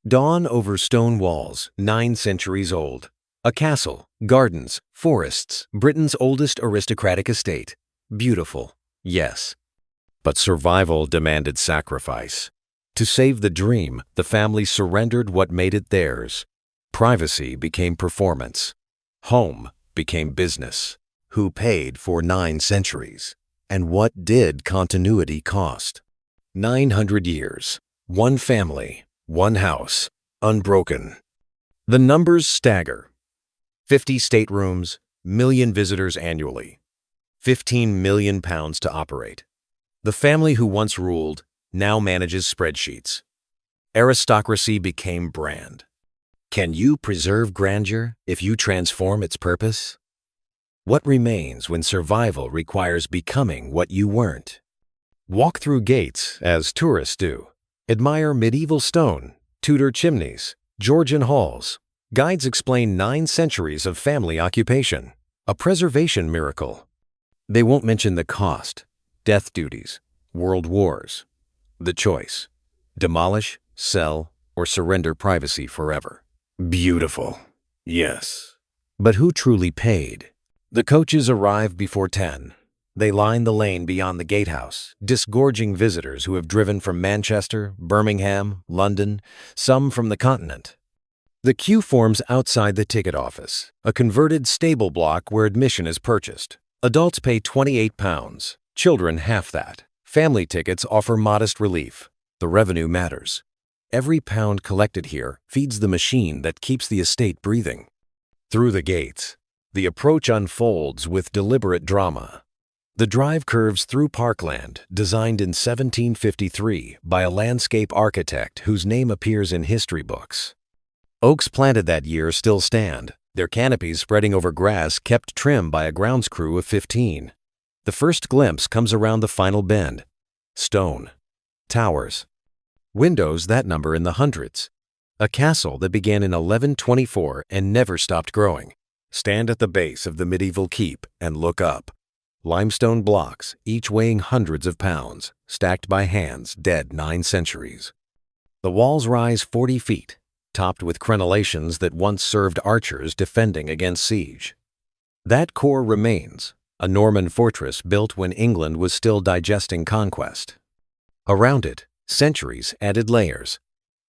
Dawn over stone walls, 9 centuries old. A castle, gardens, forests, Britain's oldest aristocratic estate. Beautiful, yes. But survival demanded sacrifice. To save the dream, the family surrendered what made it theirs. Privacy became performance. Home became business. Who paid for 9 centuries? And what did continuity cost? 900 years. One family. One house, unbroken. The numbers stagger. 50 staterooms, million visitors annually. £15 million to operate. The family who once ruled now manages spreadsheets. Aristocracy became brand. Can you preserve grandeur if you transform its purpose? What remains when survival requires becoming what you weren't? Walk through gates as tourists do. Admire medieval stone, Tudor chimneys, Georgian halls. Guides explain 9 centuries of family occupation, a preservation miracle. They won't mention the cost, death duties, world wars. The choice: demolish, sell, or surrender privacy forever. Beautiful, yes. But who truly paid? The coaches arrive before 10. They line the lane beyond the gatehouse, disgorging visitors who have driven from Manchester, Birmingham, London, some from the continent. The queue forms outside the ticket office, a converted stable block where admission is purchased. Adults pay £28, children half that. Family tickets offer modest relief. The revenue matters. Every pound collected here feeds the machine that keeps the estate breathing. Through the gates, the approach unfolds with deliberate drama. The drive curves through parkland, designed in 1753 by a landscape architect whose name appears in history books. Oaks planted that year still stand, their canopies spreading over grass kept trim by a grounds crew of 15. The first glimpse comes around the final bend. Stone. Towers. Windows that number in the hundreds. A castle that began in 1124 and never stopped growing. Stand at the base of the medieval keep and look up. Limestone blocks, each weighing hundreds of pounds, stacked by hands dead 9 centuries. The walls rise 40 feet, topped with crenellations that once served archers defending against siege. That core remains, a Norman fortress built when England was still digesting conquest. Around it, centuries added layers.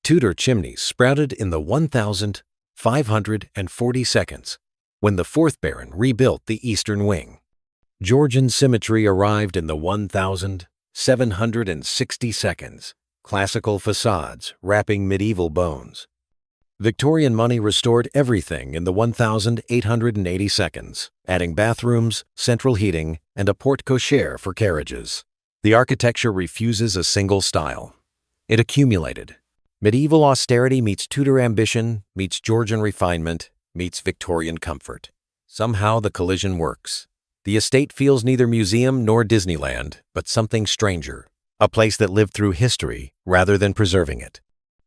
Tudor chimneys sprouted in the 1,540 when the 4th Baron rebuilt the eastern wing. Georgian symmetry arrived in the 1,760. Classical facades wrapping medieval bones. Victorian money restored everything in the 1,880, adding bathrooms, central heating, and a porte cochere for carriages. The architecture refuses a single style. It accumulated. Medieval austerity meets Tudor ambition, meets Georgian refinement, meets Victorian comfort. Somehow the collision works. The estate feels neither museum nor Disneyland, but something stranger, a place that lived through history rather than preserving it.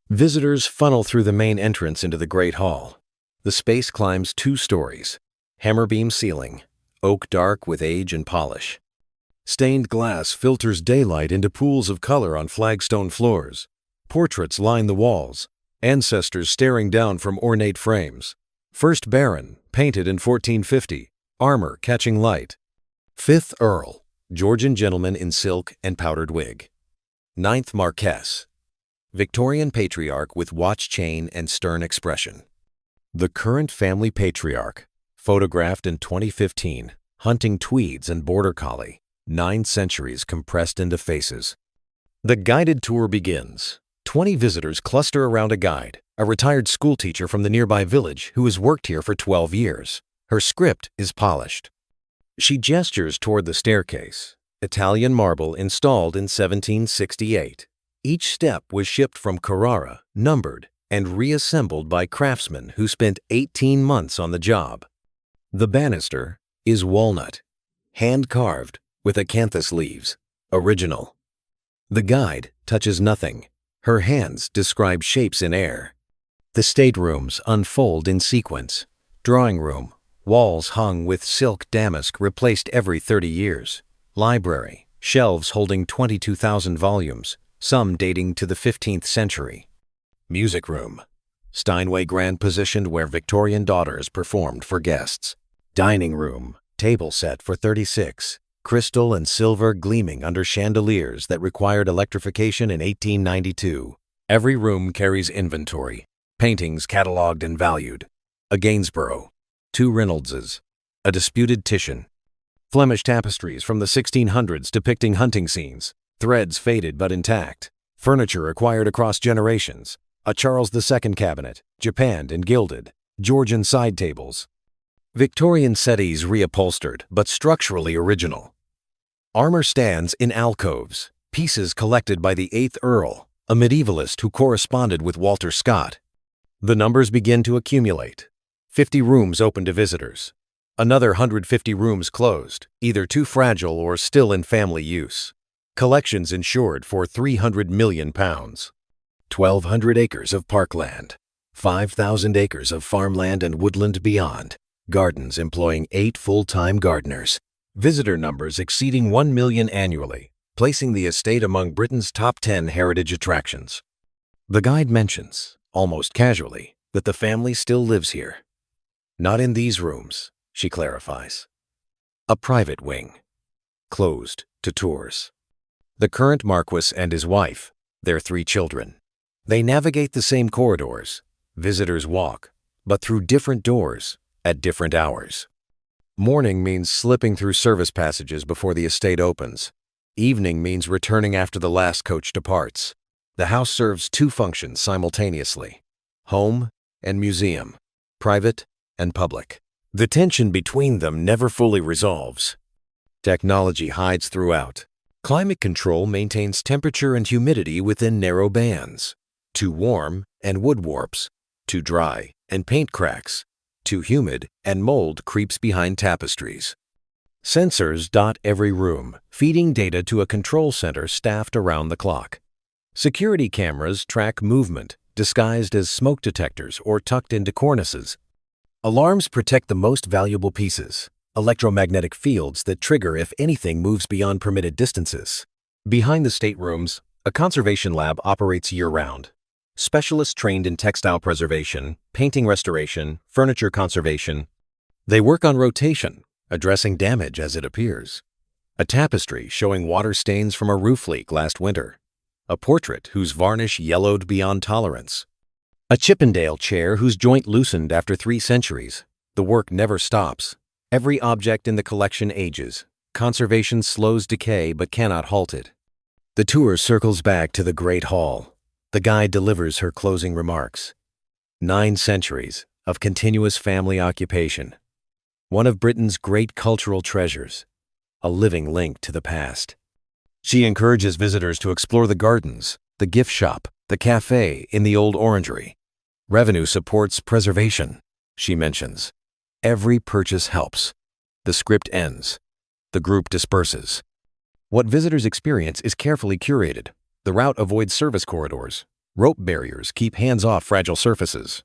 Visitors funnel through the main entrance into the Great Hall. The space climbs 2 stories, hammer beam ceiling, oak dark with age and polish. Stained glass filters daylight into pools of color on flagstone floors. Portraits line the walls, ancestors staring down from ornate frames. 1st Baron, painted in 1450. Armor catching light. 5th Earl, Georgian gentleman in silk and powdered wig. 9th Marquess, Victorian patriarch with watch chain and stern expression. The current family patriarch, photographed in 2015, hunting tweeds and border collie, 9 centuries compressed into faces. The guided tour begins. 20 visitors cluster around a guide, a retired schoolteacher from the nearby village who has worked here for 12 years. Her script is polished. She gestures toward the staircase, Italian marble installed in 1768. Each step was shipped from Carrara, numbered, and reassembled by craftsmen who spent 18 months on the job. The banister is walnut, hand-carved with acanthus leaves, original. The guide touches nothing. Her hands describe shapes in air. The staterooms unfold in sequence. Drawing room. Walls hung with silk damask replaced every 30 years. Library. Shelves holding 22,000 volumes, some dating to the 15th century. Music room. Steinway grand positioned where Victorian daughters performed for guests. Dining room. Table set for 36. Crystal and silver gleaming under chandeliers that required electrification in 1892. Every room carries inventory. Paintings cataloged and valued. A Gainsborough. 2 Reynoldses. A disputed Titian. Flemish tapestries from the 1600s depicting hunting scenes. Threads faded but intact. Furniture acquired across generations. A Charles II cabinet, japanned and gilded. Georgian side tables. Victorian settees reupholstered but structurally original. Armor stands in alcoves, pieces collected by the 8th Earl, a medievalist who corresponded with Walter Scott. The numbers begin to accumulate. 50 rooms open to visitors. Another 150 rooms closed, either too fragile or still in family use. Collections insured for £300 million. 1,200 acres of parkland. 5,000 acres of farmland and woodland beyond. Gardens employing 8 full-time gardeners. Visitor numbers exceeding 1 million annually, placing the estate among Britain's top 10 heritage attractions. The guide mentions, almost casually, that the family still lives here. Not in these rooms, she clarifies. A private wing. Closed to tours. The current Marquis and his wife, their 3 children. They navigate the same corridors. Visitors walk, but through different doors at different hours. Morning means slipping through service passages before the estate opens. Evening means returning after the last coach departs. The house serves 2 functions simultaneously: home and museum, private and public. The tension between them never fully resolves. Technology hides throughout. Climate control maintains temperature and humidity within narrow bands. Too warm and wood warps. Too dry and paint cracks. Too humid and mold creeps behind tapestries. Sensors dot every room, feeding data to a control center staffed around the clock. Security cameras track movement, disguised as smoke detectors or tucked into cornices. Alarms protect the most valuable pieces, electromagnetic fields that trigger if anything moves beyond permitted distances. Behind the staterooms, a conservation lab operates year-round. Specialists trained in textile preservation, painting restoration, furniture conservation. They work on rotation, addressing damage as it appears. A tapestry showing water stains from a roof leak last winter. A portrait whose varnish yellowed beyond tolerance. A Chippendale chair whose joint loosened after 3 centuries. The work never stops. Every object in the collection ages. Conservation slows decay but cannot halt it. The tour circles back to the Great Hall. The guide delivers her closing remarks. 9 centuries of continuous family occupation. One of Britain's great cultural treasures. A living link to the past. She encourages visitors to explore the gardens, the gift shop, the cafe in the old orangery. Revenue supports preservation, she mentions. Every purchase helps. The script ends. The group disperses. What visitors experience is carefully curated. The route avoids service corridors. Rope barriers keep hands off fragile surfaces.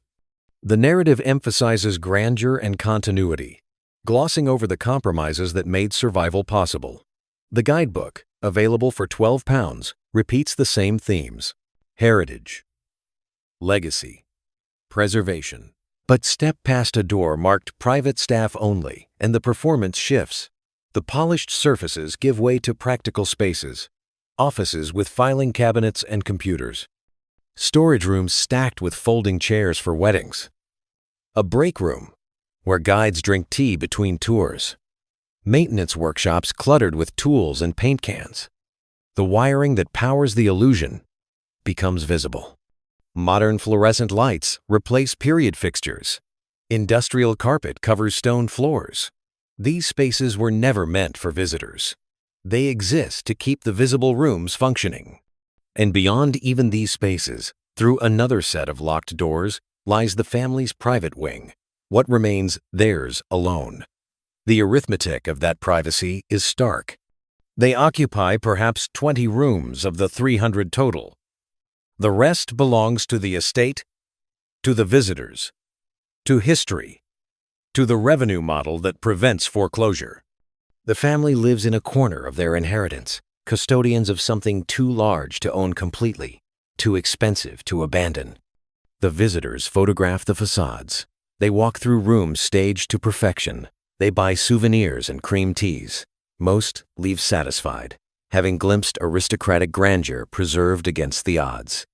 The narrative emphasizes grandeur and continuity, glossing over the compromises that made survival possible. The guidebook, available for £12, repeats the same themes: heritage, legacy, preservation. But step past a door marked private staff only, and the performance shifts. The polished surfaces give way to practical spaces, offices with filing cabinets and computers, storage rooms stacked with folding chairs for weddings, a break room where guides drink tea between tours, maintenance workshops cluttered with tools and paint cans. The wiring that powers the illusion becomes visible. Modern fluorescent lights replace period fixtures. Industrial carpet covers stone floors. These spaces were never meant for visitors. They exist to keep the visible rooms functioning. And beyond even these spaces, through another set of locked doors, lies the family's private wing, what remains theirs alone. The arithmetic of that privacy is stark. They occupy perhaps 20 rooms of the 300 total. The rest belongs to the estate, to the visitors, to history, to the revenue model that prevents foreclosure. The family lives in a corner of their inheritance, custodians of something too large to own completely, too expensive to abandon. The visitors photograph the facades. They walk through rooms staged to perfection. They buy souvenirs and cream teas. Most leave satisfied, having glimpsed aristocratic grandeur preserved against the odds.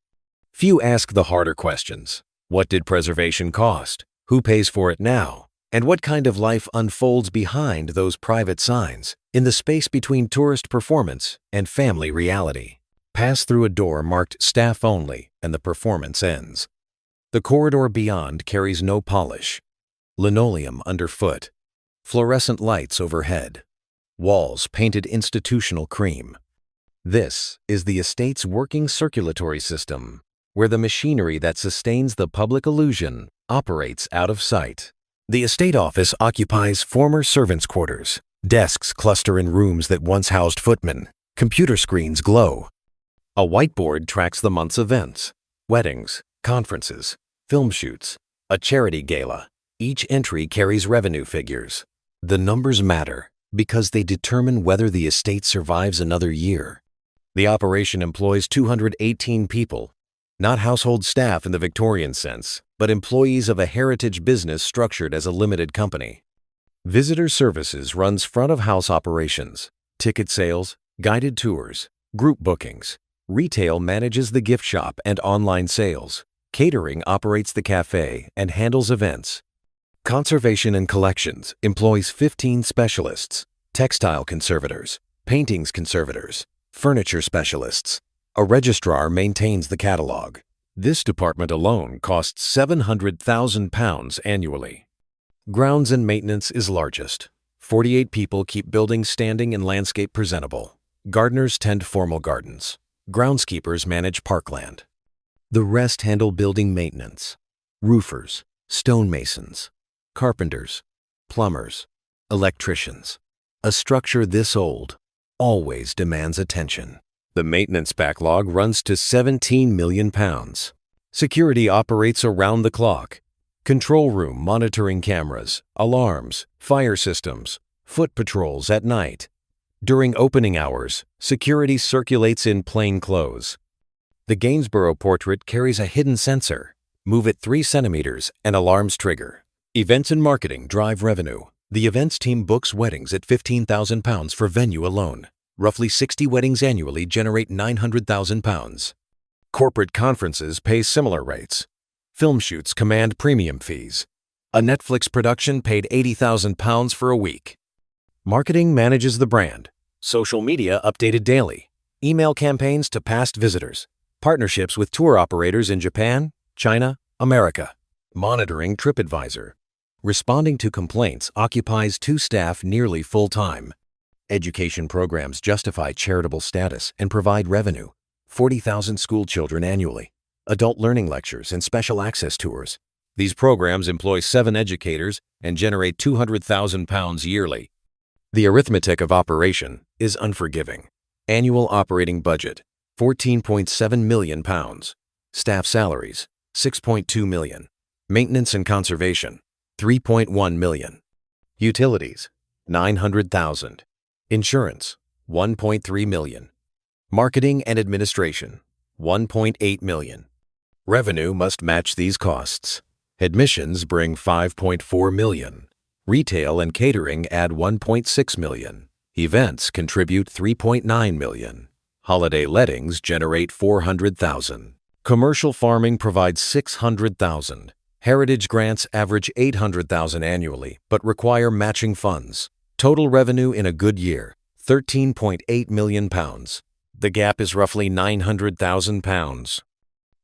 Few ask the harder questions. What did preservation cost? Who pays for it now? And what kind of life unfolds behind those private signs, in the space between tourist performance and family reality? Pass through a door marked staff only, and the performance ends. The corridor beyond carries no polish. Linoleum underfoot. Fluorescent lights overhead. Walls painted institutional cream. This is the estate's working circulatory system, where the machinery that sustains the public illusion operates out of sight. The estate office occupies former servants' quarters. Desks cluster in rooms that once housed footmen. Computer screens glow. A whiteboard tracks the month's events: weddings, conferences, film shoots, a charity gala. Each entry carries revenue figures. The numbers matter because they determine whether the estate survives another year. The operation employs 218 people, not household staff in the Victorian sense, but employees of a heritage business structured as a limited company. Visitor Services runs front-of-house operations, ticket sales, guided tours, group bookings. Retail manages the gift shop and online sales. Catering operates the cafe and handles events. Conservation and Collections employs 15 specialists, textile conservators, paintings conservators, furniture specialists. A registrar maintains the catalog. This department alone costs £700,000 annually. Grounds and maintenance is largest. 48 people keep buildings standing and landscape presentable. Gardeners tend formal gardens. Groundskeepers manage parkland. The rest handle building maintenance. Roofers, stonemasons, carpenters, plumbers, electricians. A structure this old always demands attention. The maintenance backlog runs to £17 million. Security operates around the clock. Control room monitoring cameras, alarms, fire systems, foot patrols at night. During opening hours, security circulates in plain clothes. The Gainsborough portrait carries a hidden sensor. Move it 3 centimeters and alarms trigger. Events and marketing drive revenue. The events team books weddings at £15,000 for venue alone. Roughly 60 weddings annually generate £900,000. Corporate conferences pay similar rates. Film shoots command premium fees. A Netflix production paid £80,000 for a week. Marketing manages the brand. Social media updated daily. Email campaigns to past visitors. Partnerships with tour operators in Japan, China, America. Monitoring TripAdvisor. Responding to complaints occupies 2 staff nearly full-time. Education programs justify charitable status and provide revenue. 40,000 school children annually. Adult learning lectures and special access tours. These programs employ 7 educators and generate £200,000 yearly. The arithmetic of operation is unforgiving. Annual operating budget, £14.7 million. Staff salaries, £6.2 million. Maintenance and conservation, £3.1 million. Utilities, $900,000. Insurance, $1.3 million. Marketing and administration, $1.8 million. Revenue must match these costs. Admissions bring $5.4 million. Retail and catering add $1.6 million. Events contribute $3.9 million. Holiday lettings generate $400,000. Commercial farming provides $600,000. Heritage grants average $800,000 annually, but require matching funds. Total revenue in a good year, £13.8 million. The gap is roughly £900,000.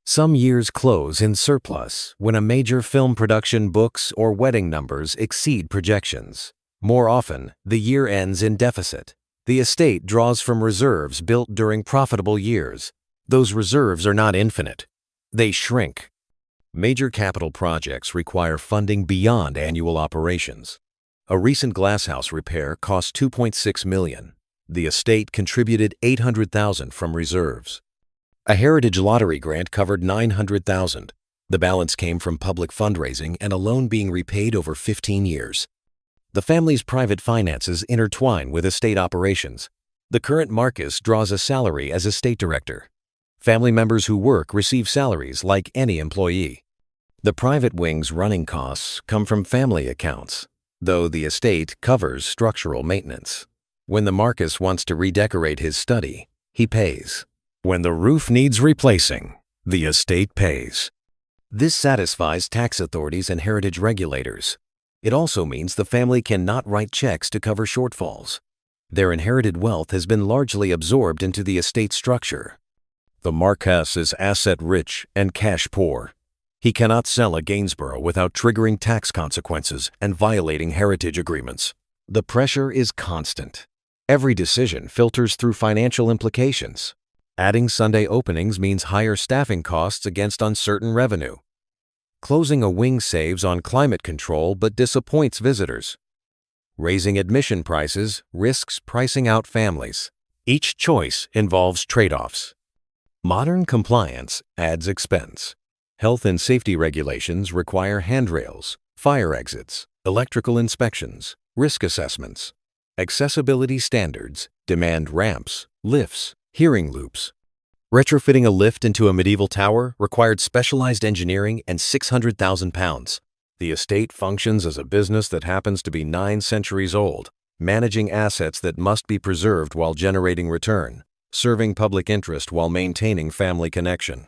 Some years close in surplus when a major film production books or wedding numbers exceed projections. More often, the year ends in deficit. The estate draws from reserves built during profitable years. Those reserves are not infinite. They shrink. Major capital projects require funding beyond annual operations. A recent glasshouse repair cost $2.6 million. The estate contributed $800,000 from reserves. A heritage lottery grant covered $900,000. The balance came from public fundraising and a loan being repaid over 15 years. The family's private finances intertwine with estate operations. The current Marcus draws a salary as estate director. Family members who work receive salaries like any employee. The private wing's running costs come from family accounts, though the estate covers structural maintenance. When the Marquis wants to redecorate his study, he pays. When the roof needs replacing, the estate pays. This satisfies tax authorities and heritage regulators. It also means the family cannot write checks to cover shortfalls. Their inherited wealth has been largely absorbed into the estate structure. The Marquess is asset-rich and cash-poor. He cannot sell a Gainsborough without triggering tax consequences and violating heritage agreements. The pressure is constant. Every decision filters through financial implications. Adding Sunday openings means higher staffing costs against uncertain revenue. Closing a wing saves on climate control but disappoints visitors. Raising admission prices risks pricing out families. Each choice involves trade-offs. Modern compliance adds expense. Health and safety regulations require handrails, fire exits, electrical inspections, risk assessments. Accessibility standards demand ramps, lifts, hearing loops. Retrofitting a lift into a medieval tower required specialized engineering and £600,000. The estate functions as a business that happens to be 9 centuries old, managing assets that must be preserved while generating return, serving public interest while maintaining family connection.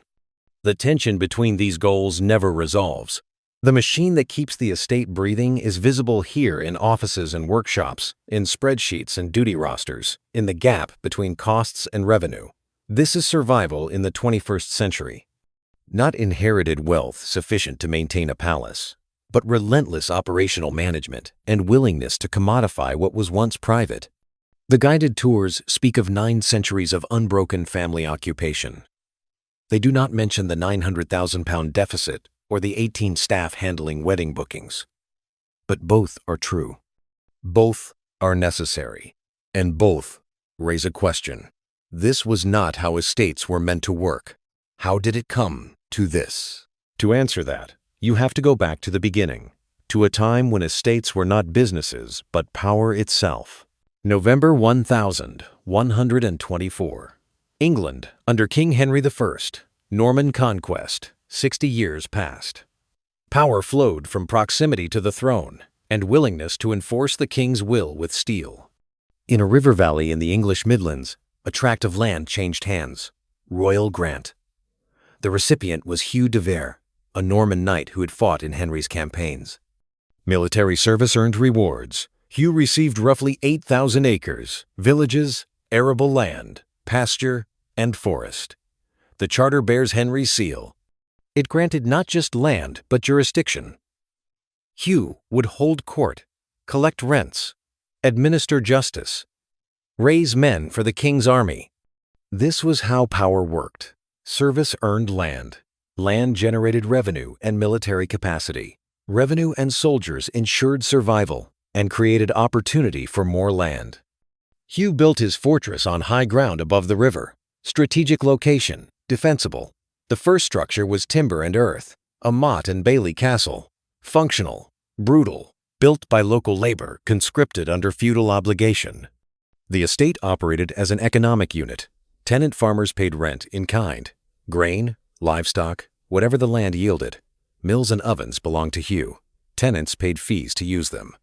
The tension between these goals never resolves. The machine that keeps the estate breathing is visible here in offices and workshops, in spreadsheets and duty rosters, in the gap between costs and revenue. This is survival in the 21st century. Not inherited wealth sufficient to maintain a palace, but relentless operational management and willingness to commodify what was once private. The guided tours speak of 9 centuries of unbroken family occupation. They do not mention the £900,000 deficit or the 18 staff handling wedding bookings. But both are true. Both are necessary. And both raise a question. This was not how estates were meant to work. How did it come to this? To answer that, you have to go back to the beginning, to a time when estates were not businesses, but power itself. November 1124. England, under King Henry I, Norman conquest, 60 years passed. Power flowed from proximity to the throne and willingness to enforce the king's will with steel. In a river valley in the English Midlands, a tract of land changed hands. Royal grant. The recipient was Hugh de Vere, a Norman knight who had fought in Henry's campaigns. Military service earned rewards. Hugh received roughly 8,000 acres, villages, arable land, pasture, and forest. The charter bears Henry's seal. It granted not just land, but jurisdiction. Hugh would hold court, collect rents, administer justice, raise men for the king's army. This was how power worked. Service earned land. Land generated revenue and military capacity. Revenue and soldiers ensured survival and created opportunity for more land. Hugh built his fortress on high ground above the river. Strategic location, defensible. The first structure was timber and earth, a motte and bailey castle. Functional, brutal, built by local labor, conscripted under feudal obligation. The estate operated as an economic unit. Tenant farmers paid rent in kind. Grain, livestock, whatever the land yielded. Mills and ovens belonged to Hugh. Tenants paid fees to use them.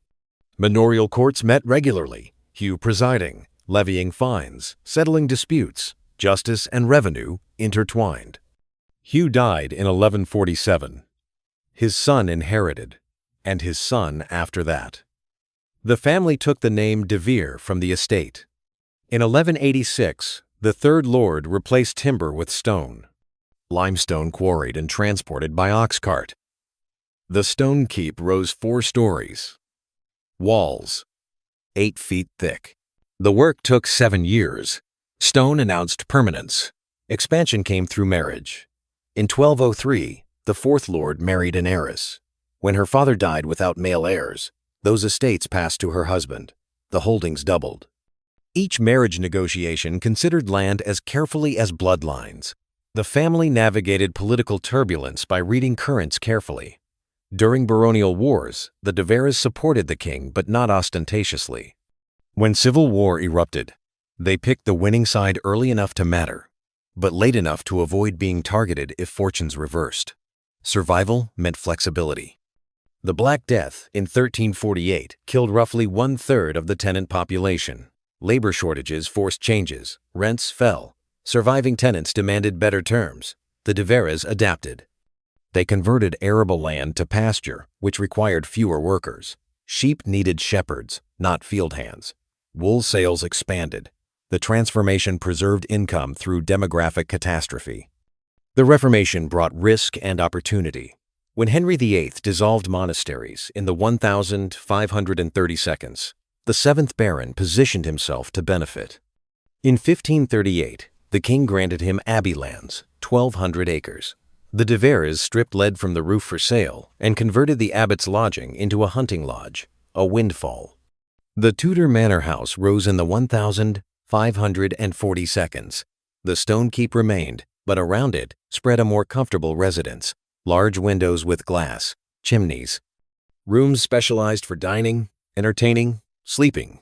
Manorial courts met regularly, Hugh presiding, levying fines, settling disputes, justice and revenue intertwined. Hugh died in 1147. His son inherited, and his son after that. The family took the name de Vere from the estate. In 1186, the third lord replaced timber with stone. Limestone quarried and transported by ox cart. The stone keep rose 4 stories. Walls, 8 feet thick. The work took 7 years. Stone announced permanence. Expansion came through marriage. In 1203, the fourth lord married an heiress. When her father died without male heirs, those estates passed to her husband. The holdings doubled. Each marriage negotiation considered land as carefully as bloodlines. The family navigated political turbulence by reading currents carefully. During baronial wars, the de Veres supported the king, but not ostentatiously. When civil war erupted, they picked the winning side early enough to matter, but late enough to avoid being targeted if fortunes reversed. Survival meant flexibility. The Black Death in 1348 killed roughly one-third of the tenant population. Labor shortages forced changes. Rents fell. Surviving tenants demanded better terms. The de Veres adapted. They converted arable land to pasture, which required fewer workers. Sheep needed shepherds, not field hands. Wool sales expanded. The transformation preserved income through demographic catastrophe. The Reformation brought risk and opportunity. When Henry VIII dissolved monasteries in the 1532, the seventh Baron positioned himself to benefit. In 1538, the king granted him abbey lands, 1,200 acres. The de Veres stripped lead from the roof for sale and converted the abbot's lodging into a hunting lodge, a windfall. The Tudor manor house rose in the 1542. The stone keep remained, but around it spread a more comfortable residence, large windows with glass, chimneys, rooms specialized for dining, entertaining, sleeping.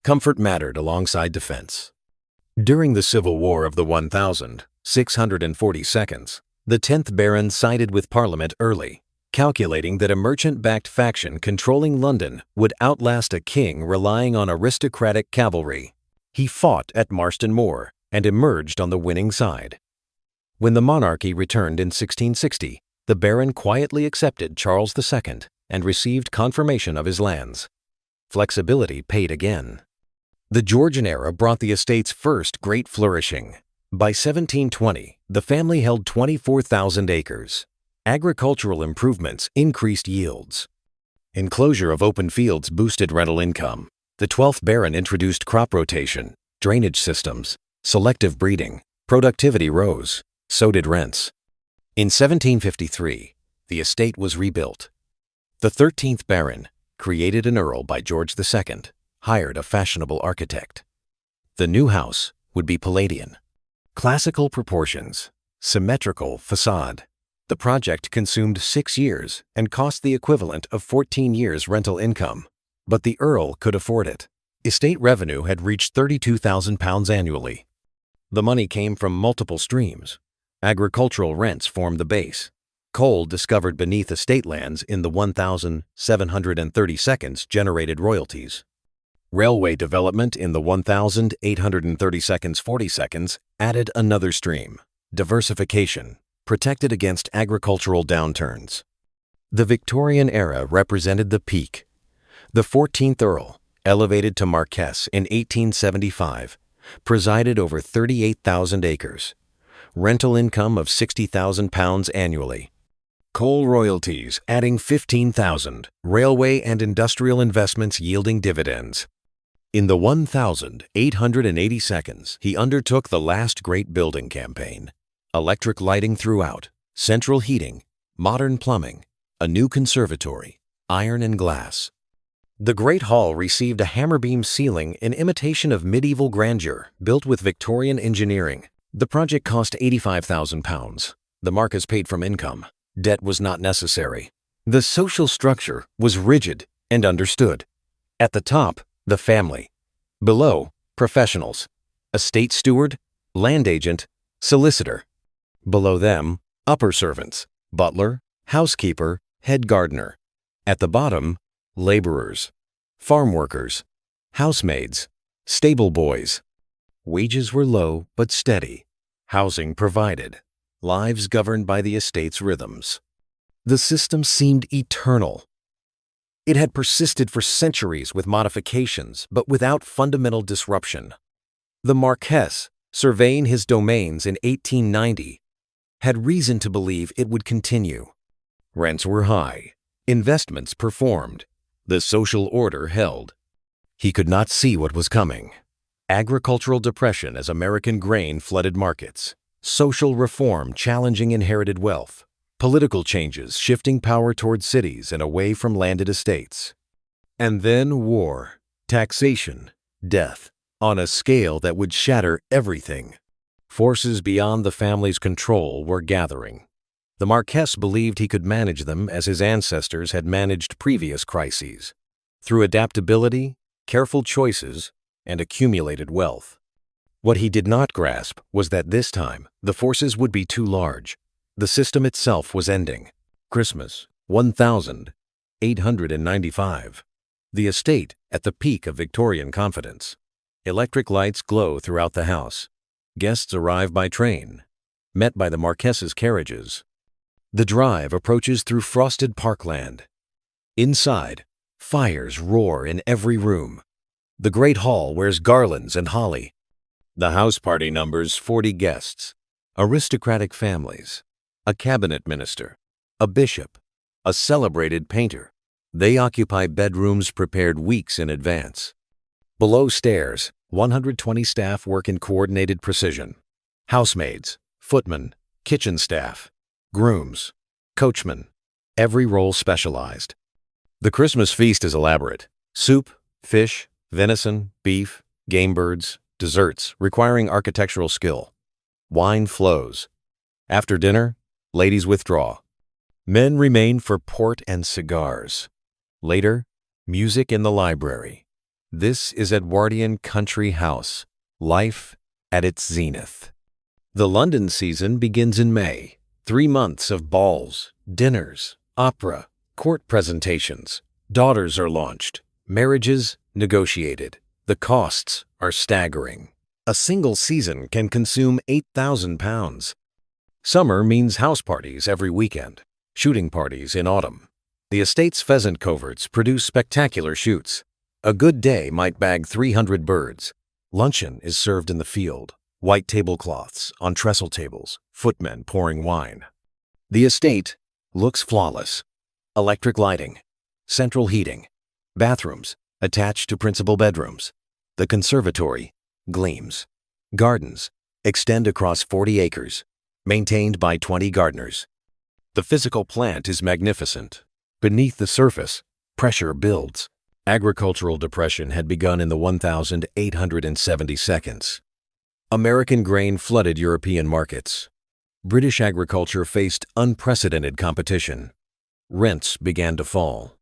Comfort mattered alongside defense. During the Civil War of the 1642, the 10th Baron sided with Parliament early, calculating that a merchant-backed faction controlling London would outlast a king relying on aristocratic cavalry. He fought at Marston Moor and emerged on the winning side. When the monarchy returned in 1660, the Baron quietly accepted Charles II and received confirmation of his lands. Flexibility paid again. The Georgian era brought the estate's first great flourishing. By 1720, the family held 24,000 acres. Agricultural improvements increased yields. Enclosure of open fields boosted rental income. The 12th Baron introduced crop rotation, drainage systems, selective breeding. Productivity rose. So did rents. In 1753, the estate was rebuilt. The 13th Baron, created an earl by George II, hired a fashionable architect. The new house would be Palladian. Classical proportions, symmetrical facade. The project consumed 6 years and cost the equivalent of 14 years' rental income. But the earl could afford it. Estate revenue had reached £32,000 annually. The money came from multiple streams. Agricultural rents formed the base. Coal discovered beneath estate lands in the 1732 generated royalties. Railway development in the 1832 added another stream. Diversification, protected against agricultural downturns. The Victorian era represented the peak. The 14th Earl, elevated to Marquess in 1875, presided over 38,000 acres. Rental income of £60,000 annually. Coal royalties adding 15,000, railway and industrial investments yielding dividends. In the 1882, he undertook the last great building campaign. Electric lighting throughout, central heating, modern plumbing, a new conservatory, iron and glass. The Great Hall received a hammerbeam ceiling in imitation of medieval grandeur, built with Victorian engineering. The project cost £85,000. The Marquess paid from income. Debt was not necessary. The social structure was rigid and understood. At the top, the family. Below, professionals. Estate steward, land agent, solicitor. Below them, upper servants, butler, housekeeper, head gardener. At the bottom, laborers, farm workers, housemaids, stable boys. Wages were low but steady. Housing provided. Lives governed by the estate's rhythms. The system seemed eternal. It had persisted for centuries with modifications, but without fundamental disruption. The Marquess, surveying his domains in 1890, had reason to believe it would continue. Rents were high. Investments performed. The social order held. He could not see what was coming. Agricultural depression as American grain flooded markets. Social reform challenging inherited wealth. Political changes shifting power toward cities and away from landed estates. And then war, taxation, death, on a scale that would shatter everything. Forces beyond the family's control were gathering. The Marquess believed he could manage them as his ancestors had managed previous crises, through adaptability, careful choices, and accumulated wealth. What he did not grasp was that this time the forces would be too large. The system itself was ending. Christmas, 1895. The estate at the peak of Victorian confidence. Electric lights glow throughout the house. Guests arrive by train, met by the Marquess's carriages. The drive approaches through frosted parkland. Inside, fires roar in every room. The great hall wears garlands and holly. The house party numbers 40 guests, aristocratic families, a cabinet minister, a bishop, a celebrated painter. They occupy bedrooms prepared weeks in advance. Below stairs, 120 staff work in coordinated precision. Housemaids, footmen, kitchen staff, grooms, coachmen, every role specialized. The Christmas feast is elaborate. Soup, fish, venison, beef, game birds, desserts requiring architectural skill. Wine flows. After dinner, ladies withdraw. Men remain for port and cigars. Later, music in the library. This is Edwardian country house, life at its zenith. The London season begins in May. 3 months of balls, dinners, opera, court presentations. Daughters are launched. Marriages negotiated. The costs are staggering. A single season can consume £8,000. Summer means house parties every weekend, shooting parties in autumn. The estate's pheasant coverts produce spectacular shoots. A good day might bag 300 birds. Luncheon is served in the field. White tablecloths on trestle tables, footmen pouring wine. The estate looks flawless. Electric lighting, central heating, bathrooms attached to principal bedrooms. The conservatory gleams. Gardens extend across 40 acres, maintained by 20 gardeners. The physical plant is magnificent. Beneath the surface, pressure builds. Agricultural depression had begun in the 1872. American grain flooded European markets. British agriculture faced unprecedented competition. Rents began to fall.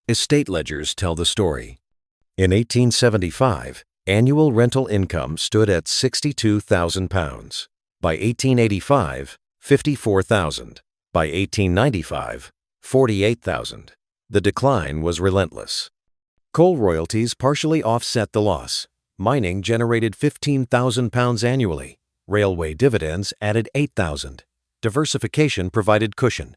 Estate ledgers tell the story. In 1875, annual rental income stood at £62,000. By 1885, £54,000. By 1895, £48,000. The decline was relentless. Coal royalties partially offset the loss. Mining generated £15,000 annually. Railway dividends added £8,000. Diversification provided cushion.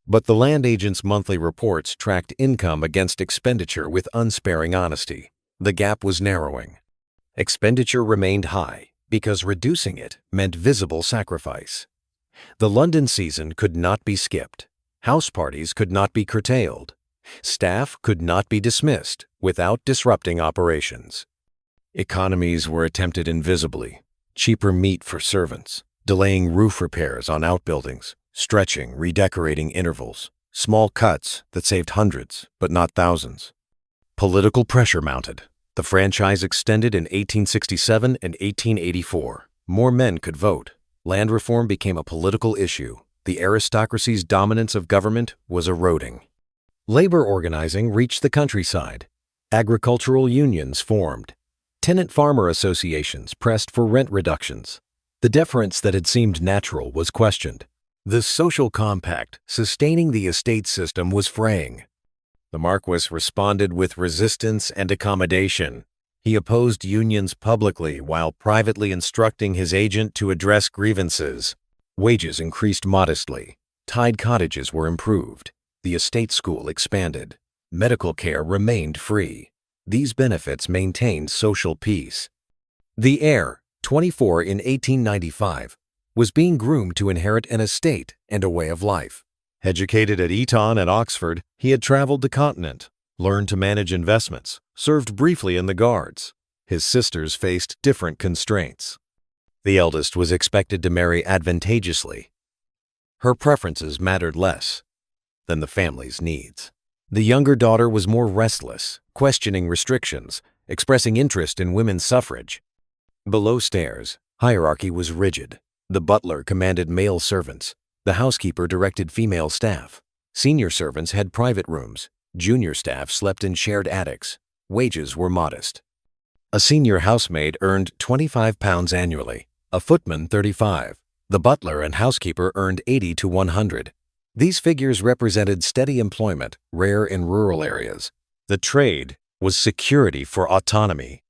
But the land agent's monthly reports tracked income against expenditure with unsparing honesty. The gap was narrowing. Expenditure remained high because reducing it meant visible sacrifice. The London season could not be skipped. House parties could not be curtailed. Staff could not be dismissed without disrupting operations. Economies were attempted invisibly. Cheaper meat for servants, delaying roof repairs on outbuildings, stretching, redecorating intervals, small cuts that saved hundreds but not thousands. Political pressure mounted. The franchise extended in 1867 and 1884. More men could vote. Land reform became a political issue. The aristocracy's dominance of government was eroding. Labor organizing reached the countryside. Agricultural unions formed. Tenant-farmer associations pressed for rent reductions. The deference that had seemed natural was questioned. The social compact sustaining the estate system was fraying. The Marquess responded with resistance and accommodation. He opposed unions publicly while privately instructing his agent to address grievances. Wages increased modestly. Tide cottages were improved. The estate school expanded. Medical care remained free. These benefits maintained social peace. The heir, 24 in 1895, was being groomed to inherit an estate and a way of life. Educated at Eton and Oxford, he had traveled the continent, learned to manage investments, served briefly in the Guards. His sisters faced different constraints. The eldest was expected to marry advantageously. Her preferences mattered less than the family's needs. The younger daughter was more restless, questioning restrictions, expressing interest in women's suffrage. Below stairs, hierarchy was rigid. The butler commanded male servants. The housekeeper directed female staff. Senior servants had private rooms. Junior staff slept in shared attics. Wages were modest. A senior housemaid earned £25 annually, a footman £35. The butler and housekeeper earned 80 to 100. These figures represented steady employment, rare in rural areas. The trade was security for autonomy.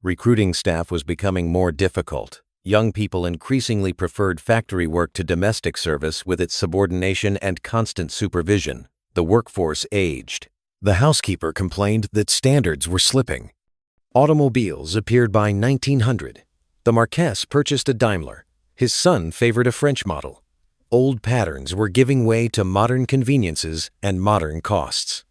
Recruiting staff was becoming more difficult. Young people increasingly preferred factory work to domestic service with its subordination and constant supervision. The workforce aged. The housekeeper complained that standards were slipping. Automobiles appeared by 1900. The Marquess purchased a Daimler. His son favored a French model. Old patterns were giving way to modern conveniences and modern costs.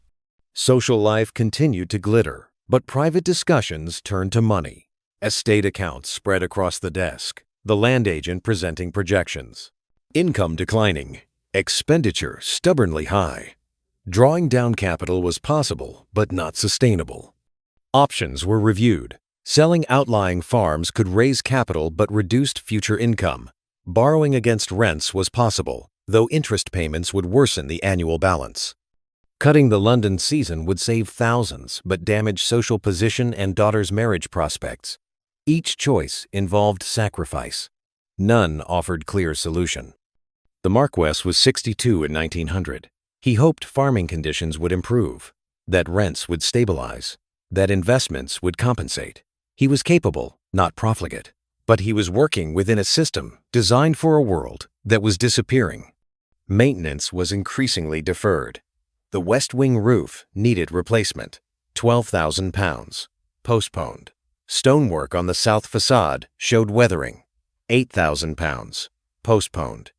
Social life continued to glitter, but private discussions turned to money. Estate accounts spread across the desk, the land agent presenting projections. Income declining, expenditure stubbornly high. Drawing down capital was possible, but not sustainable. Options were reviewed. Selling outlying farms could raise capital but reduced future income. Borrowing against rents was possible, though interest payments would worsen the annual balance. Cutting the London season would save thousands but damage social position and daughter's marriage prospects. Each choice involved sacrifice. None offered clear solution. The Marquess was 62 in 1900. He hoped farming conditions would improve, that rents would stabilize, that investments would compensate. He was capable, not profligate, but he was working within a system designed for a world that was disappearing. Maintenance was increasingly deferred. The West Wing roof needed replacement, £12,000, postponed. Stonework on the south facade showed weathering, £8,000, postponed.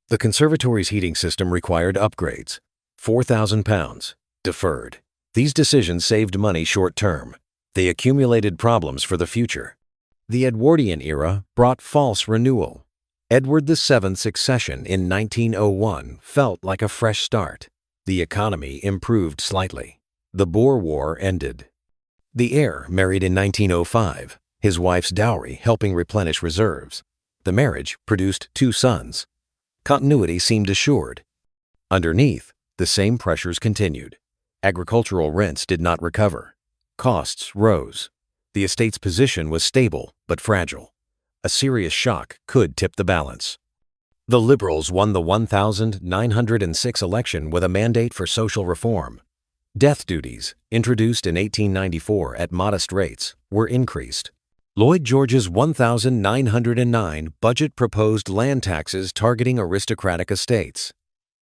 The conservatory's heating system required upgrades, £4,000, deferred. These decisions saved money short-term. They accumulated problems for the future. The Edwardian era brought false renewal. Edward VII's succession in 1901 felt like a fresh start. The economy improved slightly. The Boer War ended. The heir married in 1905, his wife's dowry helping replenish reserves. The marriage produced 2 sons. Continuity seemed assured. Underneath, the same pressures continued. Agricultural rents did not recover. Costs rose. The estate's position was stable but fragile. A serious shock could tip the balance. The Liberals won the 1906 election with a mandate for social reform. Death duties, introduced in 1894 at modest rates, were increased. Lloyd George's 1909 budget proposed land taxes targeting aristocratic estates.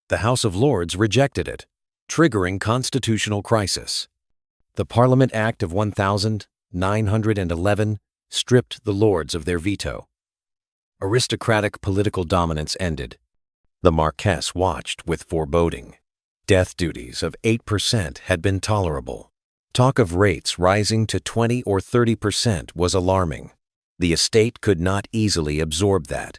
The House of Lords rejected it, triggering constitutional crisis. The Parliament Act of 1911 stripped the Lords of their veto. Aristocratic political dominance ended. The Marquess watched with foreboding. Death duties of 8% had been tolerable. Talk of rates rising to 20 or 30% was alarming. The estate could not easily absorb that.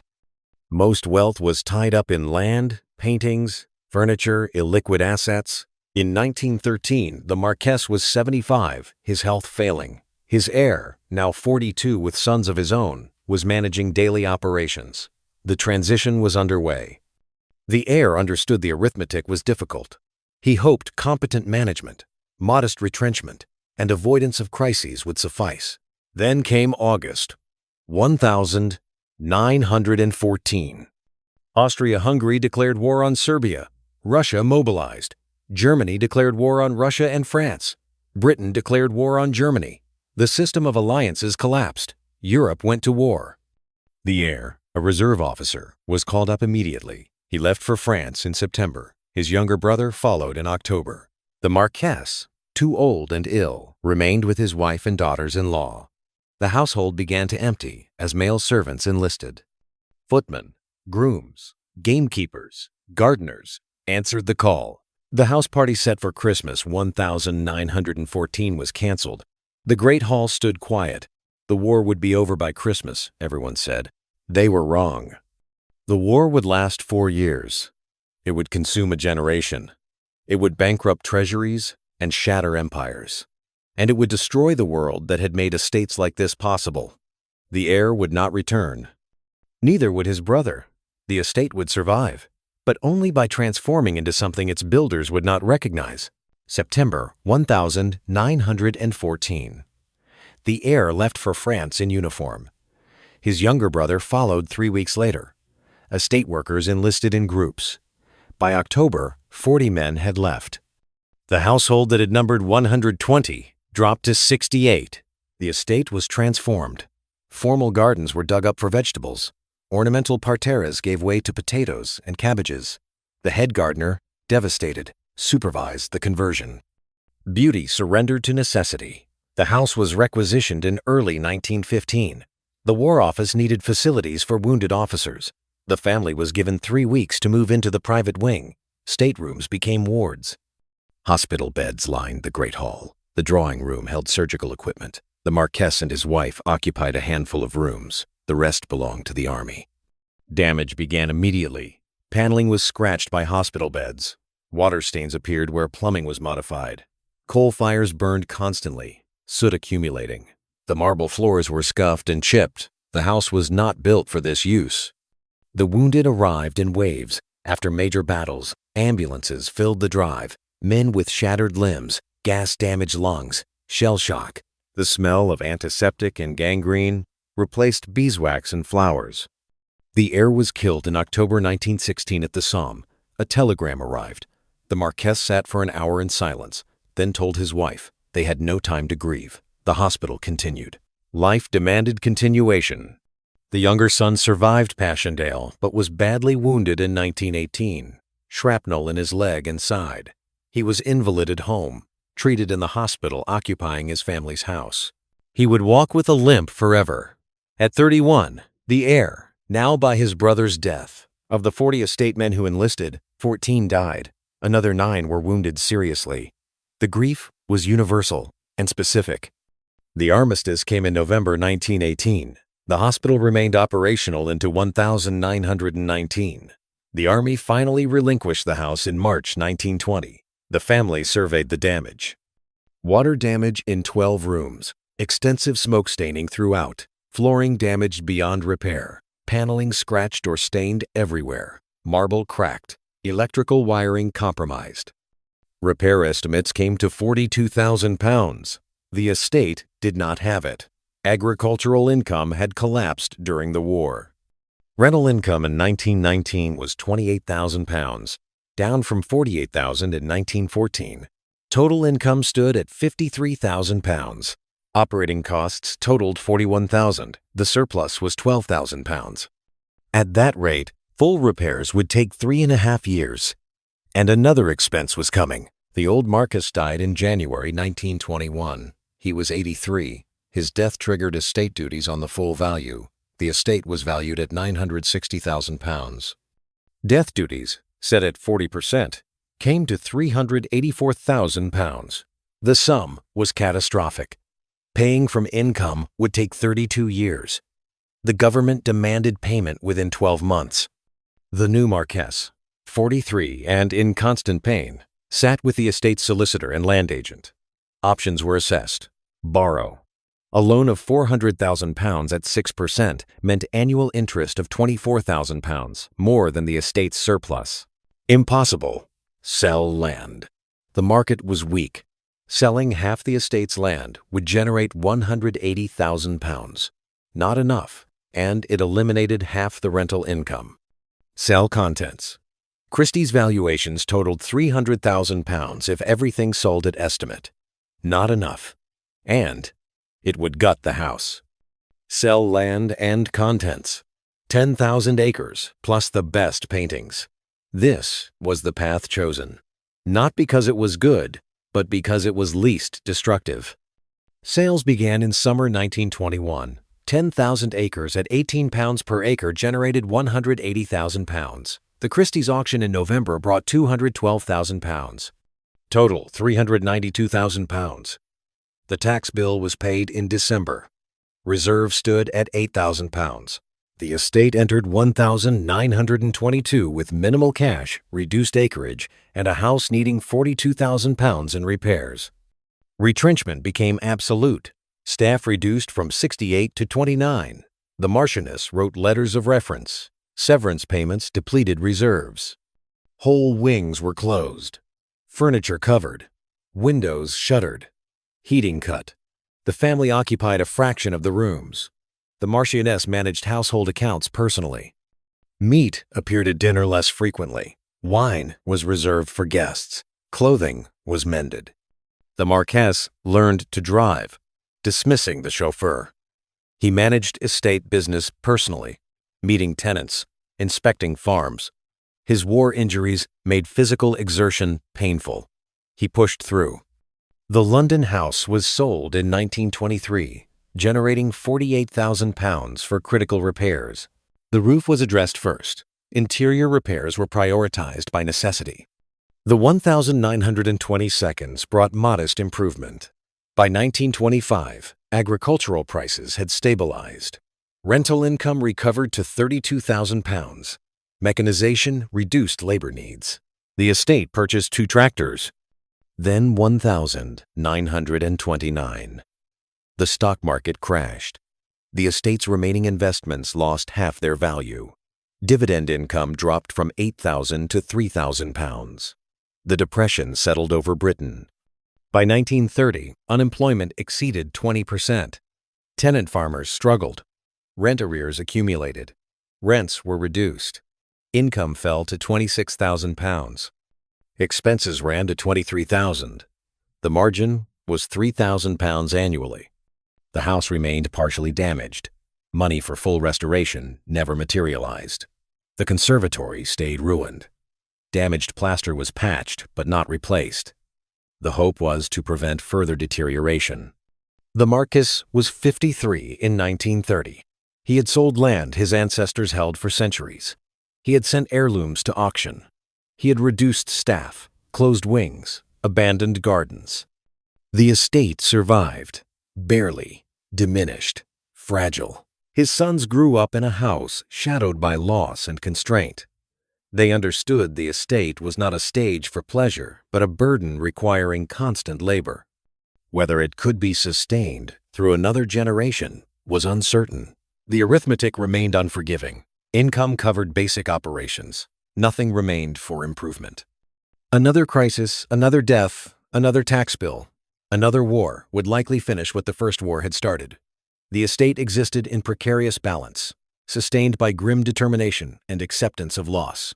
Most wealth was tied up in land, paintings, furniture, illiquid assets. In 1913, the Marquess was 75, his health failing. His heir, now 42 with sons of his own, was managing daily operations. The transition was underway. The heir understood the arithmetic was difficult. He hoped competent management, modest retrenchment, and avoidance of crises would suffice. Then came August, 1914. Austria-Hungary declared war on Serbia. Russia mobilized. Germany declared war on Russia and France. Britain declared war on Germany. The system of alliances collapsed. Europe went to war. The heir, a reserve officer, was called up immediately. He left for France in September. His younger brother followed in October. The Marquess, too old and ill, remained with his wife and daughters-in-law. The household began to empty as male servants enlisted. Footmen, grooms, gamekeepers, gardeners answered the call. The house party set for Christmas 1914 was canceled. The Great Hall stood quiet. The war would be over by Christmas, everyone said. They were wrong. The war would last 4 years. It would consume a generation. It would bankrupt treasuries and shatter empires. And it would destroy the world that had made estates like this possible. The heir would not return. Neither would his brother. The estate would survive, but only by transforming into something its builders would not recognize. September 1914. The heir left for France in uniform. His younger brother followed 3 weeks later. Estate workers enlisted in groups. By October, 40 men had left. The household that had numbered 120 dropped to 68. The estate was transformed. Formal gardens were dug up for vegetables. Ornamental parterres gave way to potatoes and cabbages. The head gardener, devastated, supervised the conversion. Beauty surrendered to necessity. The house was requisitioned in early 1915. The War Office needed facilities for wounded officers. The family was given 3 weeks to move into the private wing. Staterooms became wards. Hospital beds lined the Great Hall. The drawing room held surgical equipment. The Marquess and his wife occupied a handful of rooms. The rest belonged to the Army. Damage began immediately. Paneling was scratched by hospital beds. Water stains appeared where plumbing was modified. Coal fires burned constantly, soot accumulating. The marble floors were scuffed and chipped. The house was not built for this use. The wounded arrived in waves. After major battles, ambulances filled the drive. Men with shattered limbs, gas-damaged lungs, shell shock. The smell of antiseptic and gangrene replaced beeswax and flowers. The heir was killed in October 1916 at the Somme. A telegram arrived. The Marquess sat for an hour in silence, then told his wife they had no time to grieve. The hospital continued. Life demanded continuation. The younger son survived Passchendaele, but was badly wounded in 1918. Shrapnel in his leg and side. He was invalided home, treated in the hospital occupying his family's house. He would walk with a limp forever. At 31, the heir, now by his brother's death. Of the 40 estate men who enlisted, 14 died. Another 9 were wounded seriously. The grief was universal and specific. The armistice came in November 1918. The hospital remained operational into 1919. The Army finally relinquished the house in March 1920. The family surveyed the damage. Water damage in 12 rooms, extensive smoke staining throughout, flooring damaged beyond repair, paneling scratched or stained everywhere, marble cracked, electrical wiring compromised. Repair estimates came to £42,000. The estate did not have it. Agricultural income had collapsed during the war. Rental income in 1919 was £28,000. Down from $48,000 in 1914. Total income stood at £53,000. Operating costs totaled $41,000. The surplus was £12,000. At that rate, full repairs would take 3.5 years. And another expense was coming. The old Marquess died in January 1921. He was 83. His death triggered estate duties on the full value. The estate was valued at £960,000. Death duties, set at 40%, came to £384,000. The sum was catastrophic. Paying from income would take 32 years. The government demanded payment within 12 months. The new Marquess, 43 and in constant pain, sat with the estate's solicitor and land agent. Options were assessed. Borrow. A loan of £400,000 at 6% meant annual interest of £24,000, more than the estate's surplus. Impossible. Sell land. The market was weak. Selling half the estate's land would generate £180,000. Not enough, and it eliminated half the rental income. Sell contents. Christie's valuations totaled £300,000 if everything sold at estimate. Not enough. And it would gut the house. Sell land and contents. 10,000 acres, plus the best paintings. This was the path chosen, not because it was good, but because it was least destructive. Sales began in summer 1921. 10,000 acres at £18 per acre generated £180,000. The Christie's auction in November brought £212,000. Total £392,000. The tax bill was paid in December. Reserve stood at £8,000. The estate entered 1,922 with minimal cash, reduced acreage, and a house needing £42,000 in repairs. Retrenchment became absolute. Staff reduced from 68 to 29. The Marchioness wrote letters of reference. Severance payments depleted reserves. Whole wings were closed. Furniture covered. Windows shuttered. Heating cut. The family occupied a fraction of the rooms. The Marchioness managed household accounts personally. Meat appeared at dinner less frequently. Wine was reserved for guests. Clothing was mended. The Marquess learned to drive, dismissing the chauffeur. He managed estate business personally, meeting tenants, inspecting farms. His war injuries made physical exertion painful. He pushed through. The London house was sold in 1923, generating £48,000 for critical repairs. The roof was addressed first. Interior repairs were prioritized by necessity. The 1,920 seconds brought modest improvement. By 1925, agricultural prices had stabilized. Rental income recovered to £32,000. Mechanization reduced labor needs. The estate purchased 2 tractors, then 1,929. The stock market crashed. The estate's remaining investments lost half their value. Dividend income dropped from £8,000 to £3,000. The Depression settled over Britain. By 1930, unemployment exceeded 20%. Tenant farmers struggled. Rent arrears accumulated. Rents were reduced. Income fell to £26,000. Expenses ran to £23,000. The margin was £3,000 annually. The house remained partially damaged. Money for full restoration never materialized. The conservatory stayed ruined. Damaged plaster was patched but not replaced. The hope was to prevent further deterioration. The Marquess was 53 in 1930. He had sold land his ancestors held for centuries. He had sent heirlooms to auction. He had reduced staff, closed wings, abandoned gardens. The estate survived, barely, diminished, fragile. His sons grew up in a house shadowed by loss and constraint. They understood the estate was not a stage for pleasure, but a burden requiring constant labor. Whether it could be sustained through another generation was uncertain. The arithmetic remained unforgiving. Income covered basic operations. Nothing remained for improvement. Another crisis, another death, another tax bill, another war would likely finish what the first war had started. The estate existed in precarious balance, sustained by grim determination and acceptance of loss.